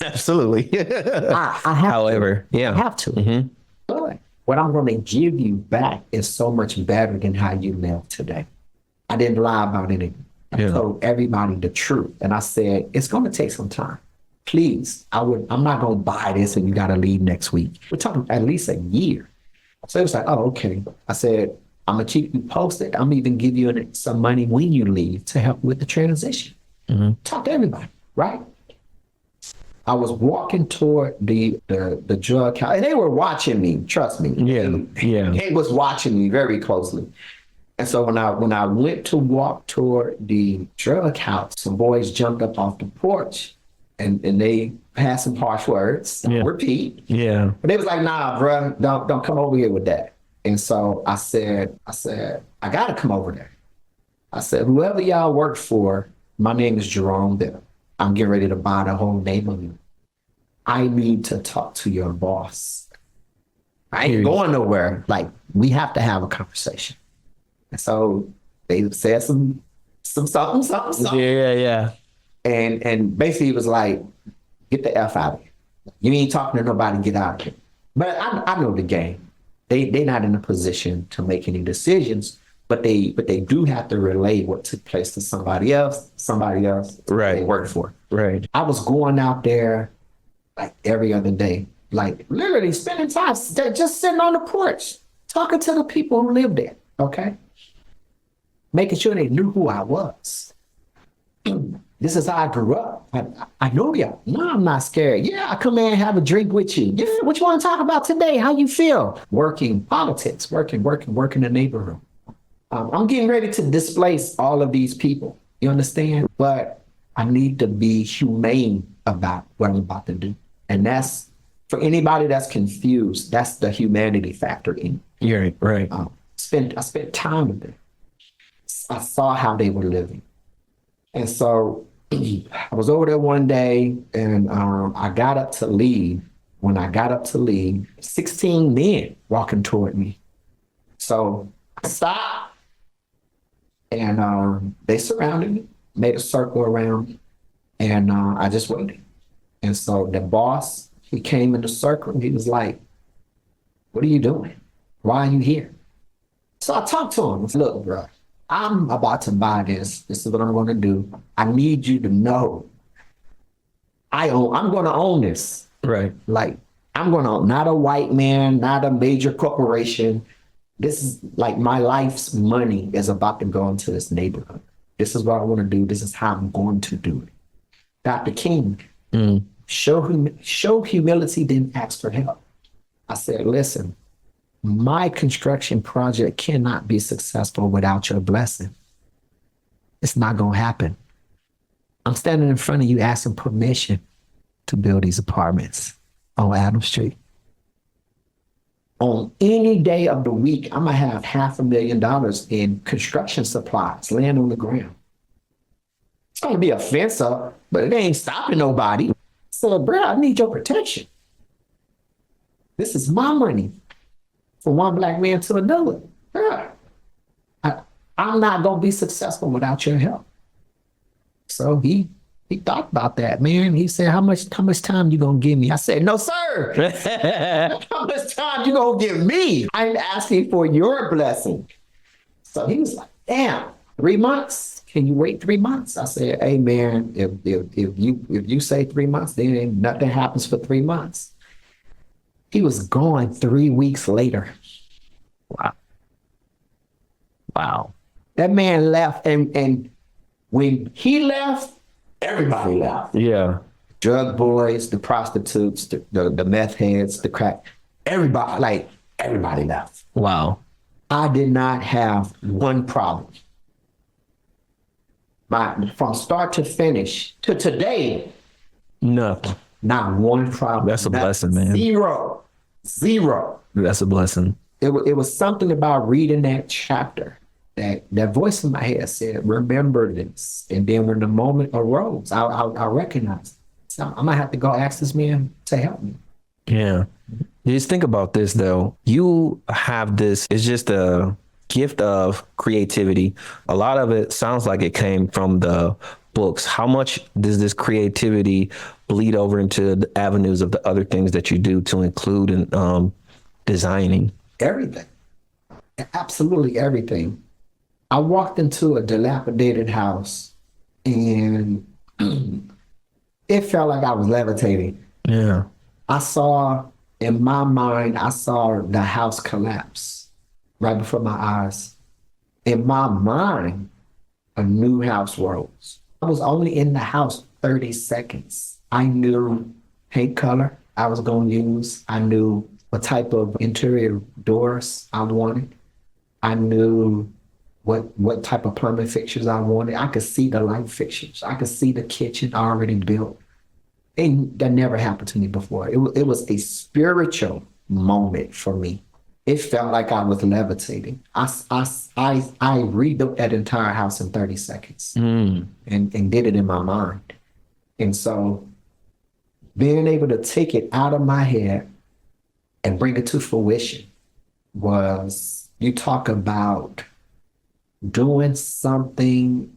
Absolutely. I have However, to. yeah. I have to. But what I'm gonna give you back is so much better than how you live today. I didn't lie about anything. I told everybody the truth. And I said, it's gonna take some time. Please, I'm not gonna buy this and you gotta leave next week. We're talking at least a year. So it was like, oh, okay. I said, I'm gonna keep you posted. I'm even give you some money when you leave to help with the transition. Talk to everybody, right? I was walking toward the drug house, and they were watching me. Trust me. Yeah. They was watching me very closely. And so when I went to walk toward the drug house, some boys jumped up off the porch, and they had some harsh words. Yeah. Repeat. Yeah. But they was like, nah, bro, don't come over here with that. And so I said, I gotta come over there. I said, whoever y'all work for, my name is Jerome N. I'm getting ready to buy the whole neighborhood. I need to talk to your boss. I ain't going nowhere. Like, we have to have a conversation. And so they said some something. Yeah. And basically it was like, get the F out of here. You ain't talking to nobody, get out of here. But I know the game. They're not in a position to make any decisions, but they do have to relay what took place to somebody else Right. they work for. Right. I was going out there like every other day, like literally spending time just sitting on the porch, talking to the people who lived there, okay? Making sure they knew who I was. This is how I grew up. I know y'all. No, I'm not scared. Yeah, I come in and have a drink with you. Yeah, what you want to talk about today? How you feel? Working politics, working the neighborhood. I'm getting ready to displace all of these people. You understand? But I need to be humane about what I'm about to do. And that's, for anybody that's confused, that's the humanity factor in. You're right. I spent time with them. I saw how they were living. And so I was over there one day and I got up to leave. When I got up to leave, 16 men walking toward me. So I stopped and they surrounded me, made a circle around me, and I just waited. And so the boss, he came in the circle and he was like, what are you doing? Why are you here? So I talked to him. I said, look, bro, I'm about to buy this. This is what I'm going to do. I need you to know I'm going to own this. Right. Like, I'm going to, not a white man, not a major corporation. This is like my life's money is about to go into this neighborhood. This is what I want to do. This is how I'm going to do it. Dr. King, show humility, didn't ask for help. I said, listen, my construction project cannot be successful without your blessing. It's not going to happen. I'm standing in front of you asking permission to build these apartments on Adams Street. On any day of the week, I'm going to have $500,000 in construction supplies laying on the ground. It's going to be a fence up, but it ain't stopping nobody. So, bro, I need your protection. This is my money. From one black man to another. Yeah. I'm not going to be successful without your help. So he thought about that, man. He said, how much time you going to give me? I said, no, sir. How much time you going to give me? I'm asking for your blessing. So he was like, damn, 3 months? Can you wait 3 months? I said, hey, man, if you say 3 months, then nothing happens for 3 months. He was gone 3 weeks later. Wow. That man left, and when he left, everybody left. Yeah. Drug boys, the prostitutes, the meth heads, the crack, everybody left. Wow. I did not have one problem. From start to finish to today, Nothing. not one problem. That's a blessing, man. Zero. Zero. That's a blessing. It was something about reading that chapter that voice in my head said, remember this. And then when the moment arose, I recognized, so I might have to go ask this man to help me. Yeah. Just think about this though. You have this, it's just a gift of creativity. A lot of it sounds like it came from the books. How much does this creativity bleed over into the avenues of the other things that you do to include in designing? Everything. Absolutely everything. I walked into a dilapidated house and it felt like I was levitating. Yeah. In my mind, I saw the house collapse right before my eyes. In my mind, a new house rose. I was only in the house 30 seconds. I knew paint color I was going to use. I knew what type of interior doors I wanted. I knew what type of plumbing fixtures I wanted. I could see the light fixtures. I could see the kitchen already built. And that never happened to me before. It was a spiritual moment for me. It felt like I was levitating. I rebuilt that entire house in 30 seconds and did it in my mind. And so being able to take it out of my head and bring it to fruition was, you talk about doing something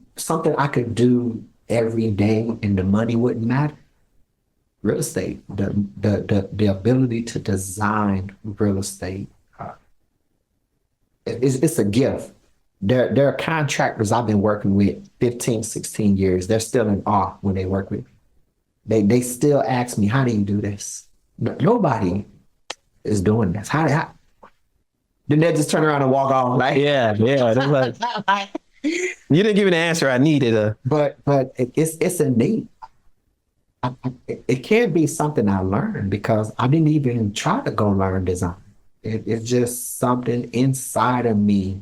I could do every day and the money wouldn't matter. Real estate, the ability to design real estate, it's a gift. There are contractors I've been working with 15, 16 years. They're still in awe when they work with me. They still ask me, how do you do this? Nobody is doing this. How then they just turn around and walk off. Like, Yeah. Like, you didn't give me the answer I needed. But it's a need. It can't be something I learned because I didn't even try to go learn design. It's just something inside of me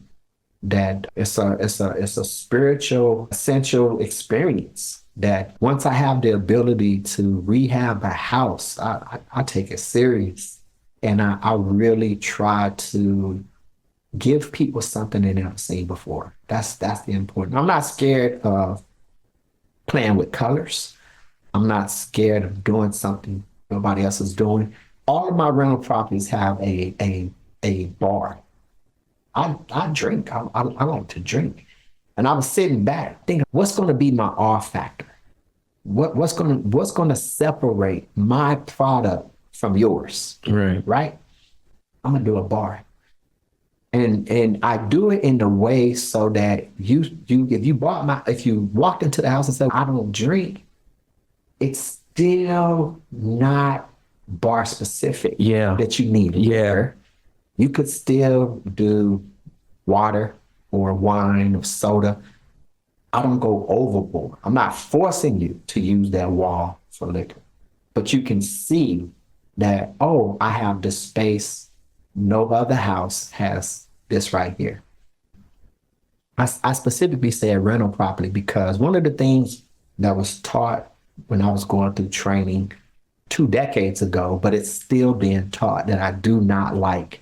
that it's a spiritual essential experience that once I have the ability to rehab a house, I take it serious. And I really try to give people something they never seen before. That's the important. I'm not scared of playing with colors. I'm not scared of doing something nobody else is doing. All of my rental properties have a bar. I drink. I like to drink. And I was sitting back thinking, what's going to be my R factor? What's going to separate my product from yours? Right? I'm going to do a bar. And I do it in a way so that if you walked into the house and said, I don't drink, it's still not bar specific that you need. Yeah. You could still do water or wine or soda. I don't go overboard. I'm not forcing you to use that wall for liquor, but you can see that, oh, I have this space. No other house has this right here. I specifically said rental property because one of the things that was taught when I was going through training 2 decades ago, but it's still being taught that I do not like.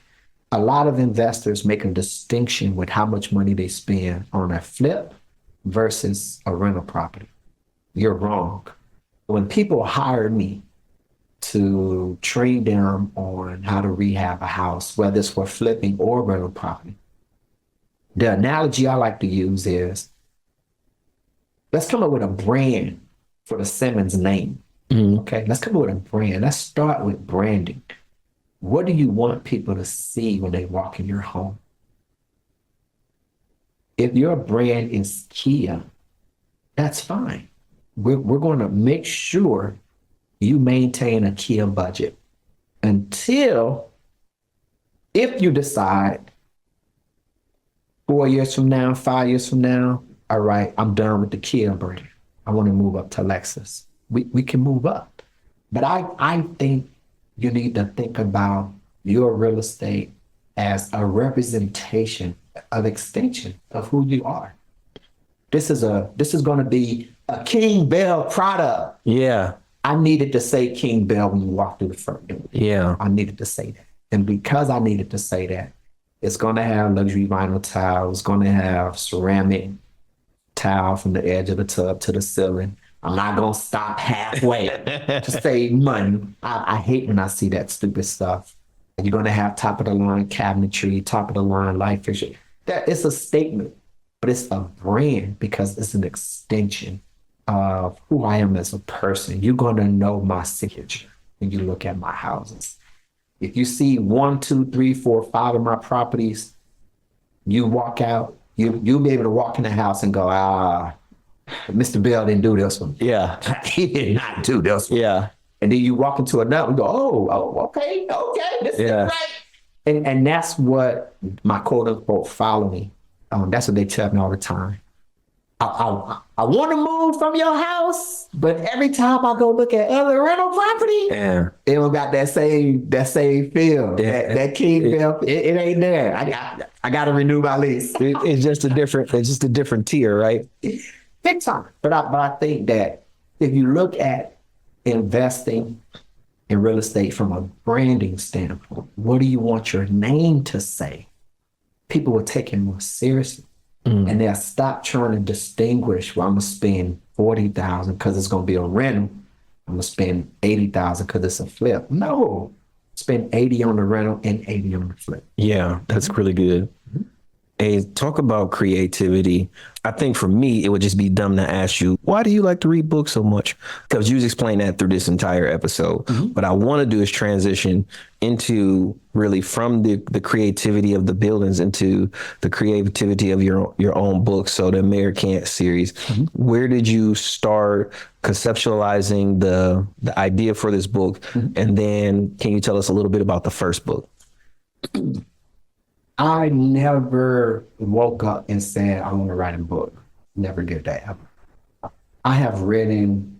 A lot of investors make a distinction with how much money they spend on a flip versus a rental property. You're wrong. When people hire me to train them on how to rehab a house, whether it's for flipping or rental property, the analogy I like to use is, let's come up with a brand for the Simmons name. Okay, let's come up with a brand. Let's start with branding. What do you want people to see when they walk in your home? If your brand is Kia, that's fine. We're going to make sure you maintain a Kia budget until, if you decide 4 years from now, 5 years from now, all right, I'm done with the Kia brand. I want to move up to Lexus. We can move up. But I think you need to think about your real estate as a representation of extension of who you are. this is going to be a King Bell product. Yeah. I needed to say King Bell when you walk through the front door. Yeah. I needed to say that. And because I needed to say that, it's going to have luxury vinyl tile. It's going to have ceramic tile from the edge of the tub to the ceiling. I'm not going to stop halfway to save money. I hate when I see that stupid stuff. You're going to have top of the line cabinetry, top of the line light fixture. That it's a statement, but it's a brand because it's an extension of who I am as a person. You're going to know my signature when you look at my houses. If you see 1, 2, 3, 4, 5 of my properties, you walk out, you'll be able to walk in the house and go, Mr. Bell didn't do this one. Yeah. He did not do this one. Yeah. And then you walk into another and go, okay, this is right. And that's what my quote unquote following. That's what they tell me all the time. I want to move from your house, but every time I go look at other rental property, Yeah. it don't got that same feel. Yeah. That King Bell, it ain't there. I got to renew my lease. It's just a different tier, right? Big time. But I think that if you look at investing in real estate from a branding standpoint, what do you want your name to say? People will take it more seriously. And they'll stop trying to distinguish, well, I'm going to spend $40,000 because it's going to be a rental. I'm going to spend $80,000 because it's a flip. No, spend 80 on the rental and 80 on the flip. Yeah, that's really good. Hey, talk about creativity. I think for me, it would just be dumb to ask you, why do you like to read books so much? Because you explained that through this entire episode. What I want to do is transition into really from the creativity of the buildings into the creativity of your own books. So the Mayor Can't series, where did you start conceptualizing the idea for this book? And then can you tell us a little bit about the first book? I never woke up and said, I want to write a book. Never did that. I have written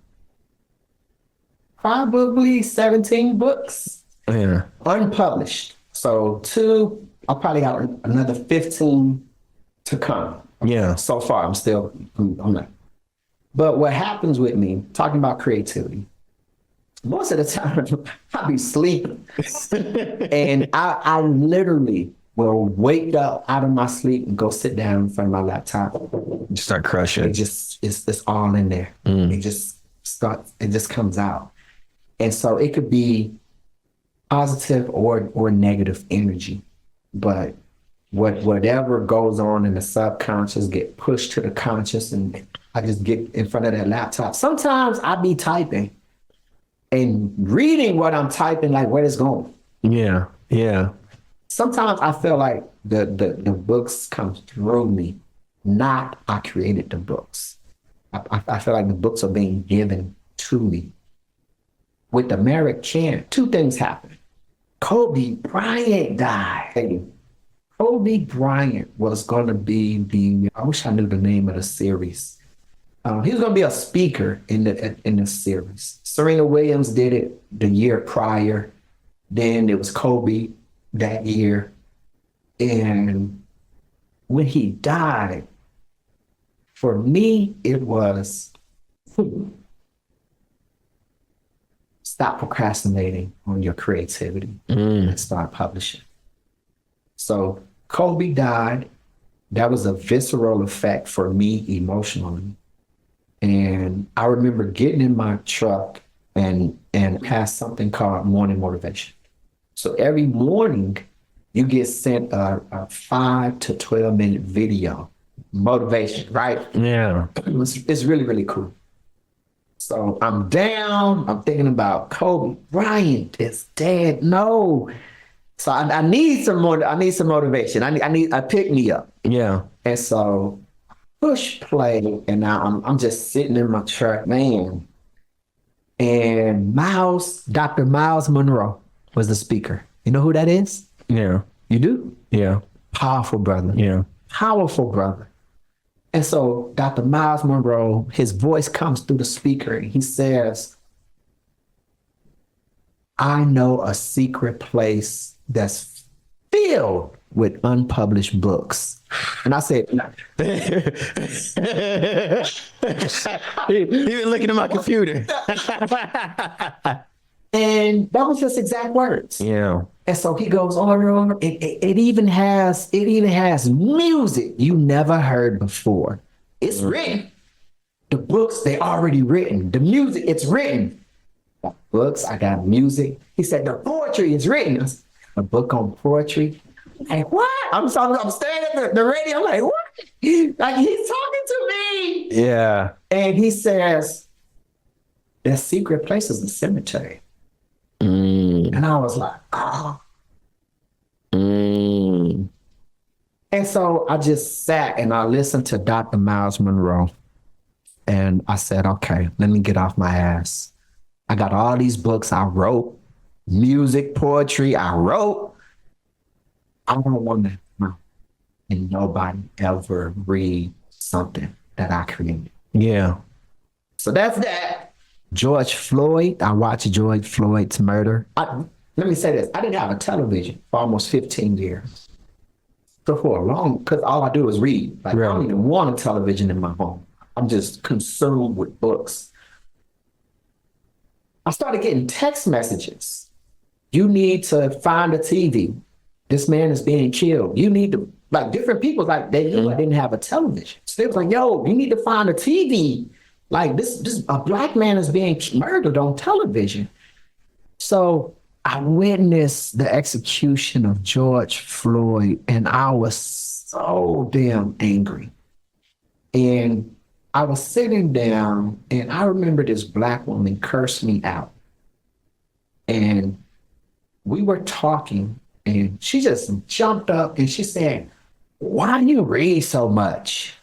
probably 17 books, unpublished. So I probably got another 15 to come. Yeah. So far, I'm still on that. But what happens with me, talking about creativity, most of the time I be sleeping. And I literally will wake up out of my sleep and go sit down in front of my laptop. Just start crushing. It's all in there. It just comes out. And so it could be positive or negative energy, but whatever goes on in the subconscious get pushed to the conscious, and I just get in front of that laptop. Sometimes I be typing and reading what I'm typing, like where it's going. Yeah. Yeah. Sometimes I feel like the books come through me, not I created the books. I feel like the books are being given to me. With the Averett University, 2 things happened. Kobe Bryant died. Kobe Bryant was going to be I wish I knew the name of the series. He was going to be a speaker in the series. Serena Williams did it the year prior. Then it was Kobe that year. And when he died, for me, it was stop procrastinating on your creativity and start publishing. So Kobe died. That was a visceral effect for me emotionally. And I remember getting in my truck and had something called morning motivation. So every morning you get sent a 5 to 12 minute video motivation, right? Yeah. It's really, really cool. So I'm down. I'm thinking about Kobe Bryant is dead. No. So I need some more. I need some motivation. I need a pick me up. Yeah. And so push play, and now I'm just sitting in my truck, man. And Dr. Miles Monroe was the speaker. You know who that is? Yeah. You do? Yeah. Powerful brother. Yeah. Powerful brother. And so Dr. Miles Monroe, his voice comes through the speaker and he says, I know a secret place that's filled with unpublished books. And I said, You been looking at my computer. and that was just exact words. Yeah. And so he goes on and on. It even has music you never heard before. It's written. The books, they already written. The music, it's written. I got books, I got music. He said the poetry is written. A book on poetry. Like, what? I'm staring at the radio. I'm like, what? Like, he's talking to me. Yeah. And he says, their secret place is the cemetery. And I was like, oh. And so I just sat and I listened to Dr. Miles Monroe. And I said, okay, let me get off my ass. I got all these books I wrote, music, poetry, I wrote. I don't want to, and nobody ever read something that I created. Yeah. So that's that. George Floyd, I watched George Floyd's murder. Let me say this, I didn't have a television for almost 15 years. So for a long, because all I do is read. Like, I don't even want a television in my home. I'm just consumed with books. I started getting text messages. You need to find a TV. This man is being killed. You need to, like, different people, like, they knew I didn't have a television. So they was like, yo, you need to find a TV. Like, this a black man is being murdered on television. So I witnessed the execution of George Floyd, and I was so damn angry. And I was sitting down, and I remember this black woman cursed me out. And we were talking, and she just jumped up and she said, why do you read so much?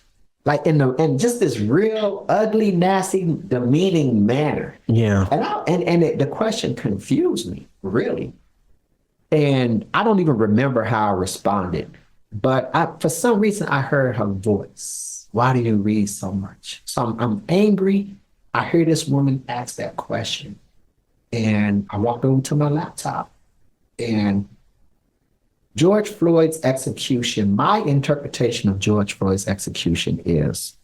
Like in just this real ugly, nasty, demeaning manner. Yeah. And the question confused me, really. And I don't even remember how I responded, but for some reason I heard her voice. Why do you read so much? So I'm angry. I hear this woman ask that question, and I walked over to my laptop, and George Floyd's execution, my interpretation of George Floyd's execution is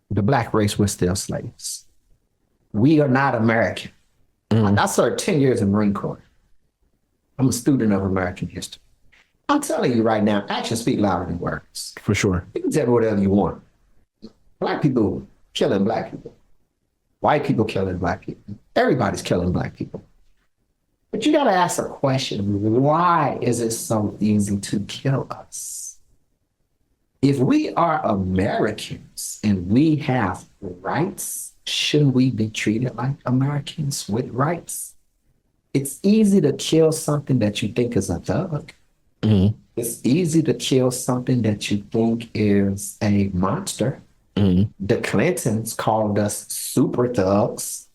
the black race, we're still slaves. We are not American. I served 10 years in Marine Corps. I'm a student of American history. I'm telling you right now, actions speak louder than words. For sure. You can tell me whatever you want. Black people killing black people. White people killing black people. Everybody's killing black people. But you got to ask a question. Why is it so easy to kill us? If we are Americans and we have rights, shouldn't we be treated like Americans with rights? It's easy to kill something that you think is a thug. Mm-hmm. It's easy to kill something that you think is a monster. Mm-hmm. The Clintons called us super thugs.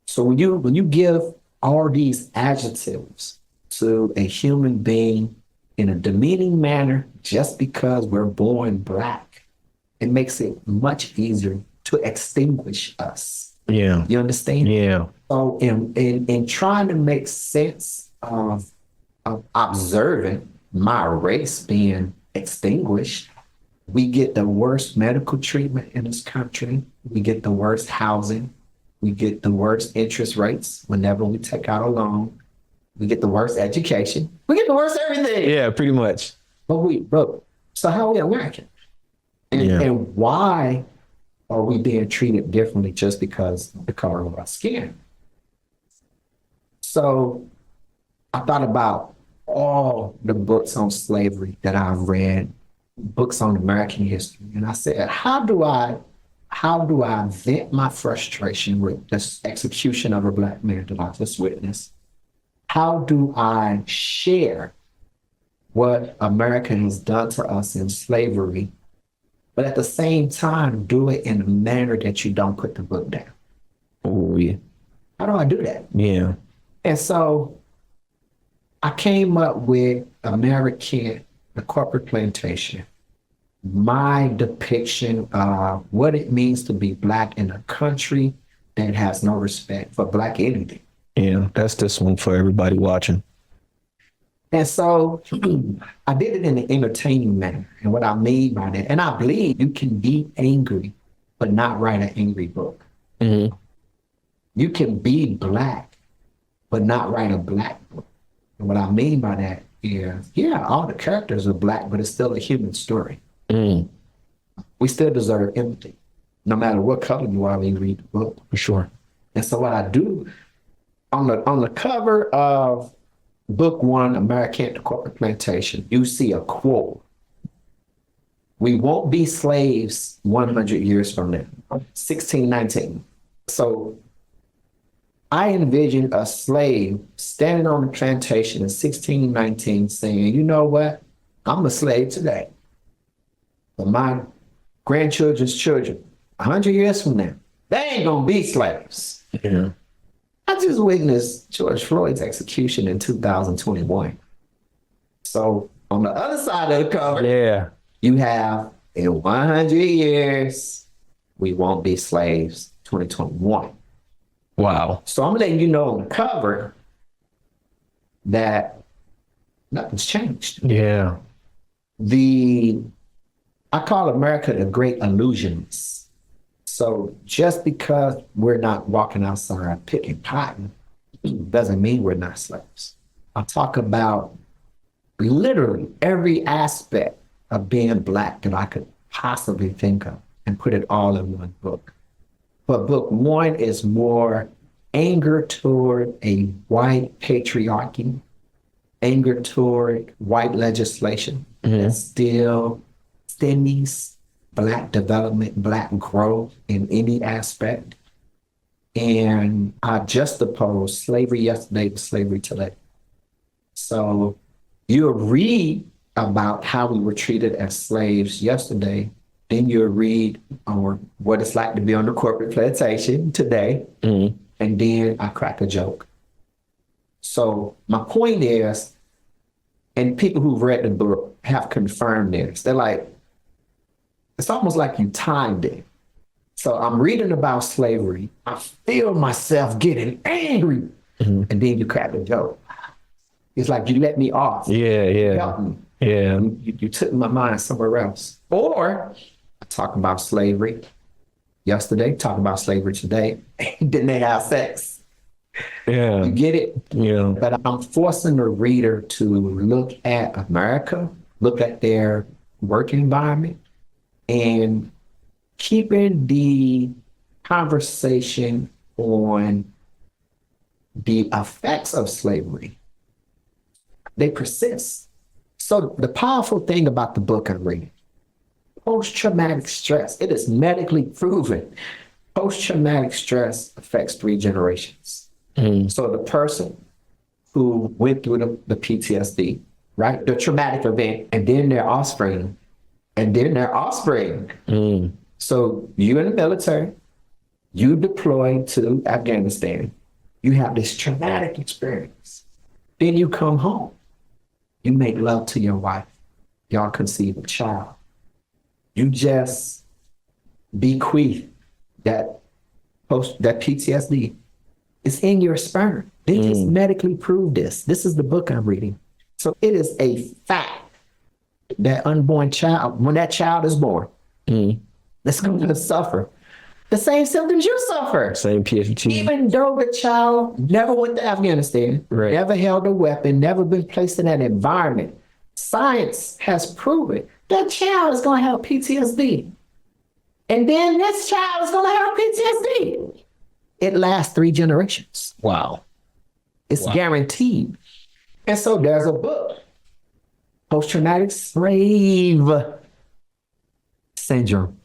So when you give all these adjectives to a human being in a demeaning manner just because we're born black, it makes it much easier to extinguish us. Yeah. You understand? Yeah. So in trying to make sense of observing my race being extinguished, we get the worst medical treatment in this country. We get the worst housing. We get the worst interest rates whenever we take out a loan. We get the worst education. We get the worst everything. Yeah, pretty much. But so how are we American? And why are we being treated differently just because of the color of our skin? So I thought about all the books on slavery that I've read, books on American history, and I said, how do I vent my frustration with this execution of a black man that I just witnessed? How do I share what America has done to us in slavery, but at the same time do it in a manner that you don't put the book down? Oh, yeah. How do I do that? Yeah. And so I came up with American, the Corporate Plantation, my depiction of what it means to be black in a country that has no respect for black anything. Yeah, that's this one for everybody watching. And so I did it in an entertaining manner. And what I mean by that, and I believe you can be angry, but not write an angry book. Mm-hmm. You can be Black, but not write a Black book. And what I mean by that is, yeah, all the characters are Black, but it's still a human story. Mm. We still deserve empathy, no matter what color you are when you read the book. For sure. And so what I do on the cover of book one, American to Corporate Plantation, you see a quote. We won't be slaves 100 years from now, 1619. So I envision a slave standing on the plantation in 1619 saying, you know what? I'm a slave today. But my grandchildren's children, 100 years from now, they ain't gonna be slaves. Yeah. I just witnessed George Floyd's execution in 2021. So on the other side of the cover, Yeah. you have in 100 years, we won't be slaves, 2021. Wow. So I'm letting you know on the cover that nothing's changed. Yeah. I call America the great illusionist. So just because we're not walking outside picking cotton doesn't mean we're not slaves. I talk about literally every aspect of being Black that I could possibly think of and put it all in one book. But book one is more anger toward a white patriarchy, anger toward white legislation that still stymies Black development, Black growth in any aspect. And I juxtapose slavery yesterday to slavery today. So you'll read about how we were treated as slaves yesterday. Then you'll read on what it's like to be on the corporate plantation today. Mm-hmm. And then I crack a joke. So my point is, and people who've read the book have confirmed this. They're like, it's almost like you timed it. So I'm reading about slavery. I feel myself getting angry. Mm-hmm. And then you crack a joke. It's like you let me off. Yeah, yeah. You helped me. Yeah. You took my mind somewhere else. Or I talk about slavery yesterday, talk about slavery today, and then they have sex. Yeah. You get it? Yeah. But I'm forcing the reader to look at America, look at their work environment, and keeping the conversation on the effects of slavery. They persist. So the powerful thing about the book I'm reading, post-traumatic stress, it is medically proven. Post-traumatic stress affects 3 generations. Mm. So the person who went through the PTSD, right? The traumatic event, and then their offspring, and then their offspring. Mm. So you in the military, you deployed to Afghanistan, you have this traumatic experience. Then you come home, you make love to your wife, y'all conceive a child. You just bequeath that PTSD. It's in your sperm. They just medically prove this. This is the book I'm reading. So it is a fact that unborn child, when that child is born, that's going to suffer the same symptoms you suffer. Same PTSD. Even though the child never went to Afghanistan, right, never held a weapon, never been placed in that environment. Science has proven that child is going to have PTSD. And then this child is going to have PTSD. It lasts 3 generations. Wow. It's guaranteed. And so there's a book, Post-Traumatic Slave Syndrome.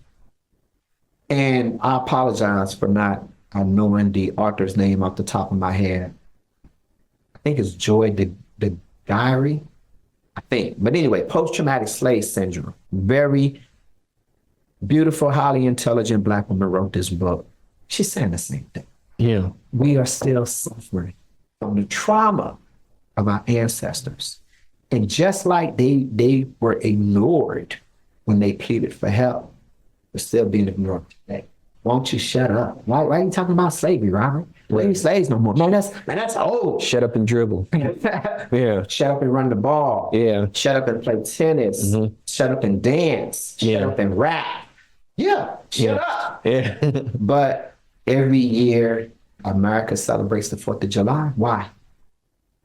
And I apologize for not knowing the author's name off the top of my head. I think it's Joy the Diary, I think. But anyway, Post-Traumatic Slave Syndrome. Very beautiful, highly intelligent Black woman wrote this book. She's saying the same thing. Yeah. We are still suffering from the trauma of our ancestors. And just like they were ignored when they pleaded for help, they're still being ignored today. Won't you shut up? Why are you talking about slavery, Robert? We ain't slaves no more. Man, that's old. Shut up and dribble. Yeah. Shut up and run the ball. Yeah. Shut up and play tennis. Shut up and dance. Shut up and rap. Yeah, shut up. Yeah. But every year, America celebrates the 4th of July. Why?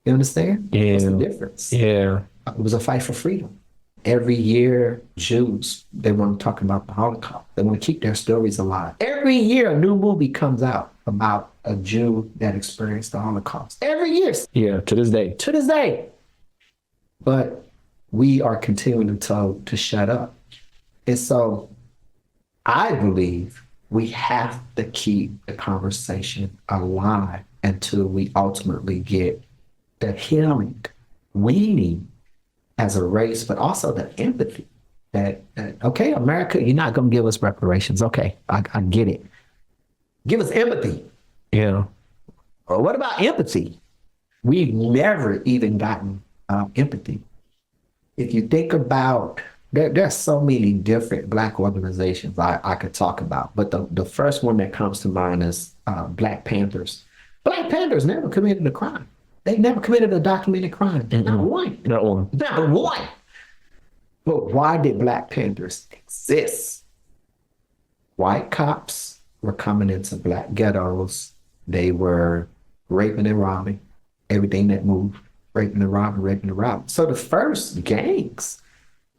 You understand? Yeah. What's the difference? Yeah. It was a fight for freedom. Every year, Jews, they want to talk about the Holocaust. They want to keep their stories alive. Every year, a new movie comes out about a Jew that experienced the Holocaust. Every year. Yeah. To this day. To this day. But we are continuing to shut up. And so I believe we have to keep the conversation alive until we ultimately get the healing we need as a race, but also the empathy that okay, America, you're not going to give us reparations. Okay, I get it. Give us empathy. Yeah. Or what about empathy? We've never even gotten empathy. If you think about, there's so many different Black organizations I could talk about, but the first one that comes to mind is Black Panthers. Black Panthers never committed a crime. They never committed a documented crime. Not one. Not one. Not one. But why did Black Panthers exist? White cops were coming into Black ghettos. They were raping and robbing everything that moved, raping and robbing, raping and robbing. So the first gangs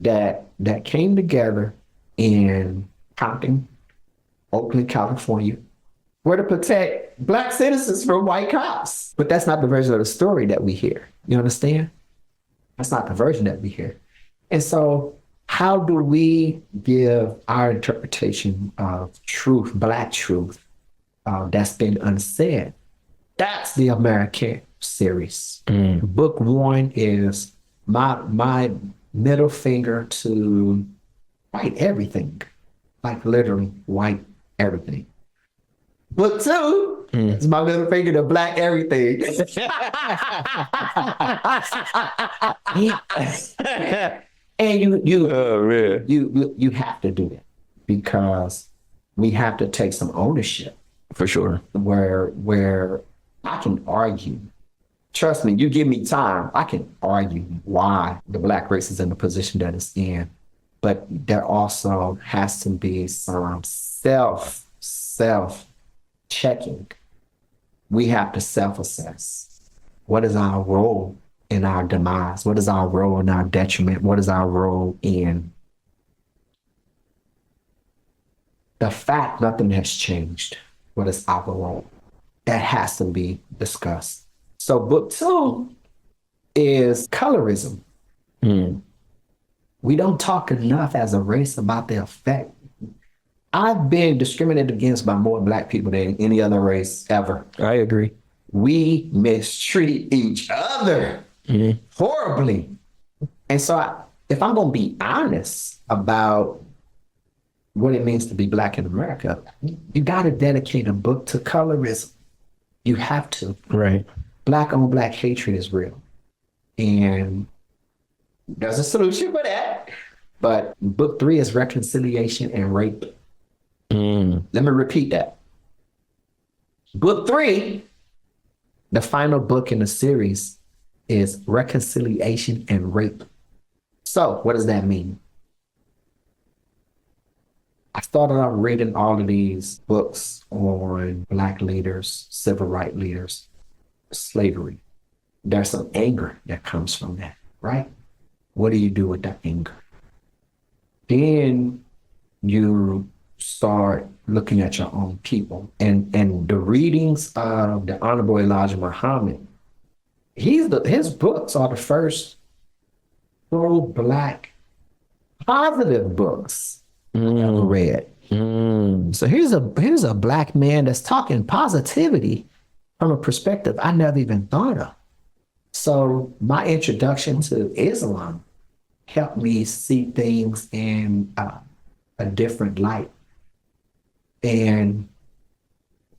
that came together in Compton, Oakland, California, were to protect Black citizens from white cops. But that's not the version of the story that we hear. You understand? That's not the version that we hear. And so how do we give our interpretation of truth, Black truth, that's been unsaid? That's the American series. Book 1 is my middle finger to white everything. Like literally white everything. Book 2 is my middle finger to Black everything. And you have to do it because we have to take some ownership. For sure. Where I can argue. Trust me, you give me time, I can argue why the Black race is in the position that it's in. But there also has to be some self-checking. We have to self-assess. What is our role in our demise? What is our role in our detriment? What is our role in the fact nothing has changed? What is our role? That has to be discussed. So book 2 is colorism. We don't talk enough as a race about the effect. I've been discriminated against by more Black people than any other race ever. I agree. We mistreat each other horribly. And so if I'm going to be honest about what it means to be Black in America, you got to dedicate a book to colorism. You have to. Right. Black on Black hatred is real. And there's a solution for that. But book 3 is reconciliation and rape. Let me repeat that. Book 3, the final book in the series, is reconciliation and rape. So what does that mean? I started out reading all of these books on Black leaders, civil rights leaders, slavery. There's some anger that comes from that, right? What do you do with that anger? Then you start looking at your own people. And the readings of the Honorable Elijah Muhammad, his books are the first pro-Black positive books I ever read. So here's a Black man that's talking positivity from a perspective I never even thought of. So my introduction to Islam helped me see things in a different light. And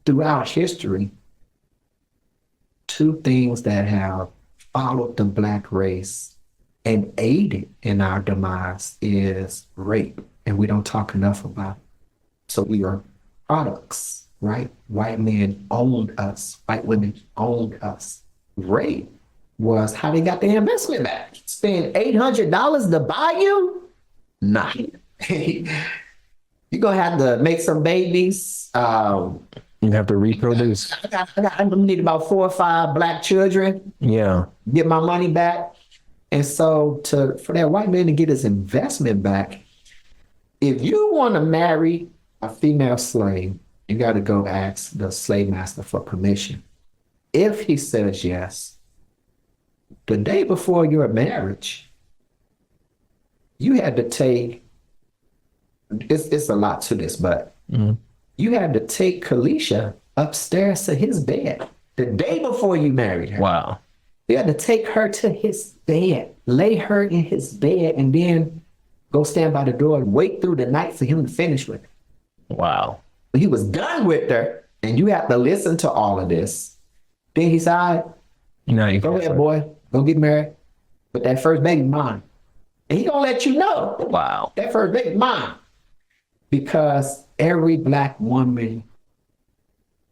throughout history, 2 things that have followed the Black race and aided in our demise is rape. And we don't talk enough about it. So we are products, right? White men owned us, white women owned us. Rape was how they got their investment back. Spend $800 to buy you? Nah. You're gonna have to make some babies. You have to reproduce. I need about 4 or 5 black children, Yeah. get my money back. And so for that white man to get his investment back, if you want to marry a female slave, you got to go ask the slave master for permission. If he says yes, the day before your marriage, you had to take, it's a lot to this, but you had to take Kalisha upstairs to his bed the day before you married her. Wow. You had to take her to his bed, lay her in his bed, and then go stand by the door and wait through the night for him to finish with her. Wow. When he was done with her, and you have to listen to all of this, then he said, go ahead, boy, go get married. But that first baby mine. And he gonna let you know. Wow. That first baby mine. Because every black woman,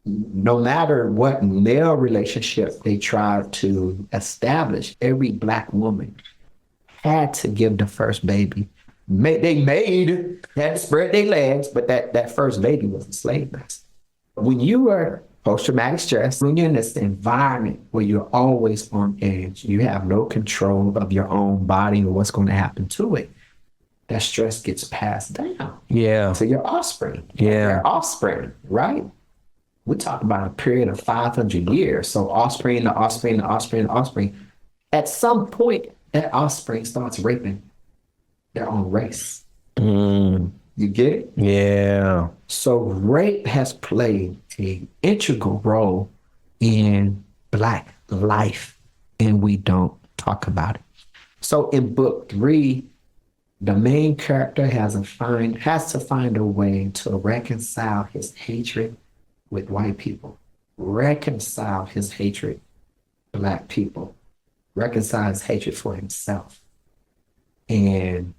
no matter what male relationship they tried to establish, every black woman had to give the first baby. They had to spread their legs, but that first baby was a slave master. When you were post-traumatic stress, when you're in this environment where you're always on edge, you have no control of your own body or what's going to happen to it, that stress gets passed down. Yeah. To your offspring. Yeah. Your offspring, right? We're talking about a period of 500 years. So offspring, the offspring, the offspring, the offspring. At some point, that offspring starts raping their own race. You get it? Yeah. So rape has played an integral role in Black life, and we don't talk about it. So in book 3, the main character has to find a way to reconcile his hatred with white people, reconcile his hatred with Black people, reconcile his hatred for himself. And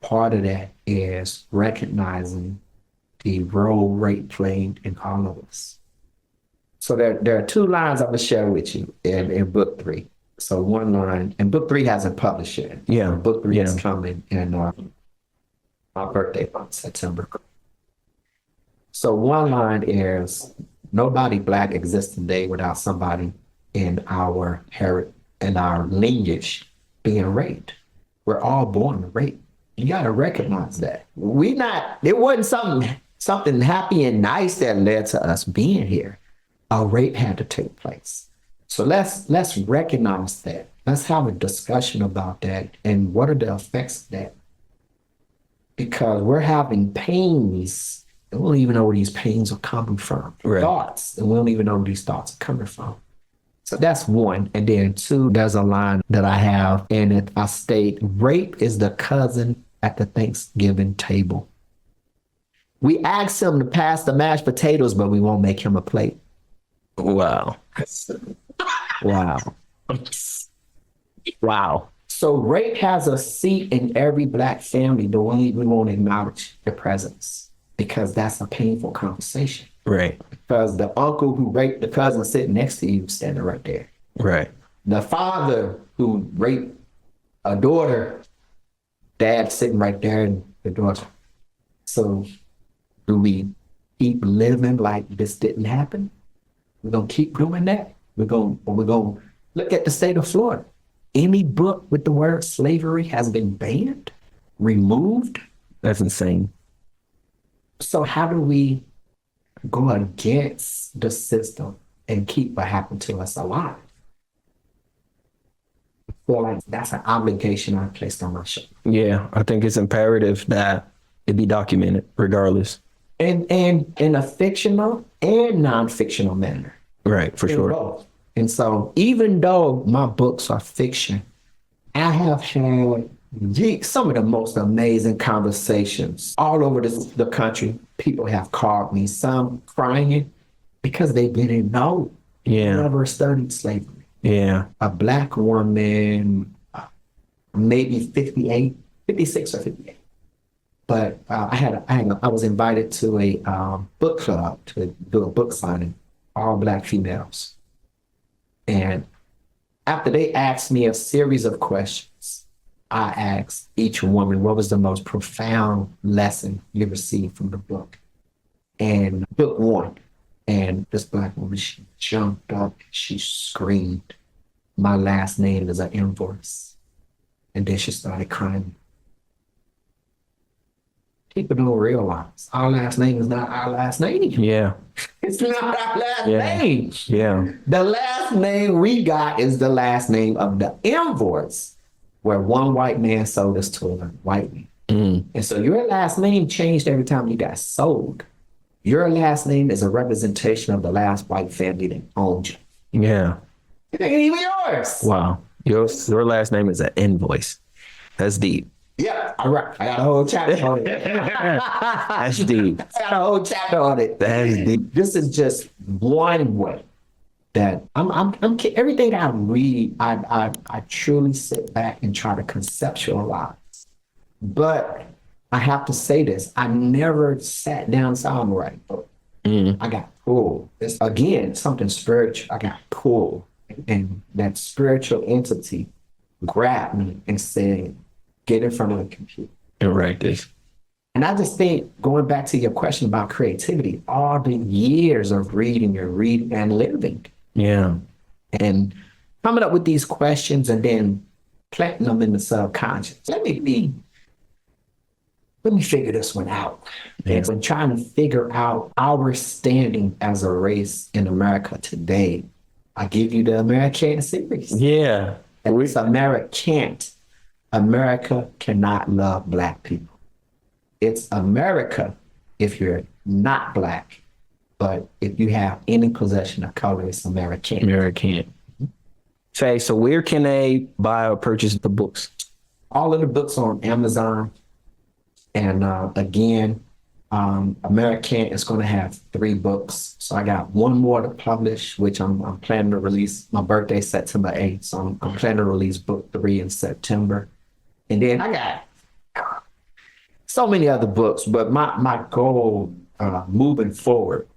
part of that is recognizing the role rape played in all of us. So there are 2 lines I'm gonna share with you in book 3. So one line, and book 3 hasn't published yet. Yeah. Book 3 is coming in my birthday month, September. So one line is, nobody Black exists today without somebody in our lineage being raped. We're all born to rape. You got to recognize that. It wasn't something happy and nice that led to us being here. A rape had to take place. So let's recognize that. Let's have a discussion about that and what are the effects of that. Because we're having pains, and we don't even know where these pains are coming from. Right. Thoughts, and we don't even know where these thoughts are coming from. So that's 1. And then 2, there's a line that I have in it. I state, rape is the cousin at the Thanksgiving table. We ask him to pass the mashed potatoes, but we won't make him a plate. Wow. Wow. Wow. So rape has a seat in every Black family, but we won't acknowledge the presence because that's a painful conversation. Right. Because the uncle who raped the cousin sitting next to you standing right there. Right. The father who raped a daughter, dad sitting right there and the daughter. So do we keep living like this didn't happen? We're gonna keep doing that. We're gonna look at the state of Florida. Any book with the word slavery has been banned, removed. That's insane. So how do we go against the system and keep what happened to us alive? I feel like that's an obligation I placed on my shoulder. Yeah, I think it's imperative that it be documented regardless. And in a fictional and non-fictional manner. Right, for sure. Both. And so even though my books are fiction, I have had some of the most amazing conversations all over the country. People have called me, some crying because they didn't know. Yeah. Never studied slavery. Yeah. A Black woman, maybe 56 or 58, But I was invited to a book club to do a book signing, all Black females. And after they asked me a series of questions, I asked each woman, what was the most profound lesson you received from the book? And book one. And this Black woman, she jumped up, she screamed, my last name is an invoice. And then she started crying. People don't realize our last name is not our last name. Yeah. It's not our last name. Yeah. The last name we got is the last name of the invoice where one white man sold us to a white man. And so your last name changed every time you got sold. Your last name is a representation of the last white family that owned you. Yeah. It ain't even yours. Wow. Your last name is an invoice. That's deep. Yeah, all right. I got a whole chapter on it. That's deep. I got a whole chapter on it. That's deep. This is just one way that I'm everything I read, I truly sit back and try to conceptualize. But I have to say this, I never sat down and said, I'm gonna write a book. I got pulled. It's, again, something spiritual. I got pulled. And that spiritual entity grabbed me and said, get in front of the computer. And write this. And I just think, going back to your question about creativity, all the years of reading and living. Yeah. And coming up with these questions and then planting them in the subconscious. Let me figure this one out. Yeah. And trying to figure out our standing as a race in America today. I give you the American series. Yeah. And it's American. America cannot love Black people. It's America if you're not Black, but if you have any possession of color, it's American. American. Faye, so where can they buy or purchase the books? All of the books on Amazon. And again, American is going to have 3 books. So I got one more to publish, which I'm planning to release. My birthday's September 8th. So I'm planning to release book 3 in September. And then I got so many other books, but my goal moving forward,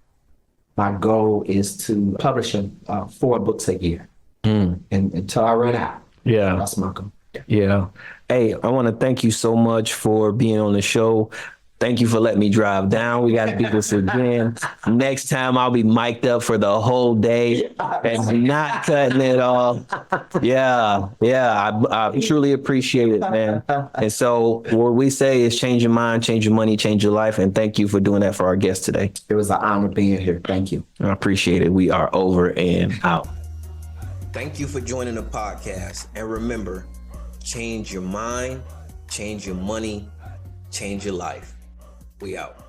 my goal is to publish 4 books a year and until I run out. Yeah. That's my goal. Yeah. Hey, I want to thank you so much for being on the show. Thank you for letting me drive down. We got to do this again. Next time I'll be mic'd up for the whole day and not cutting it off. Yeah. I truly appreciate it, man. And so what we say is change your mind, change your money, change your life. And thank you for doing that for our guest today. It was an honor being here. Thank you. I appreciate it. We are over and out. Thank you for joining the podcast. And remember, change your mind, change your money, change your life. We out.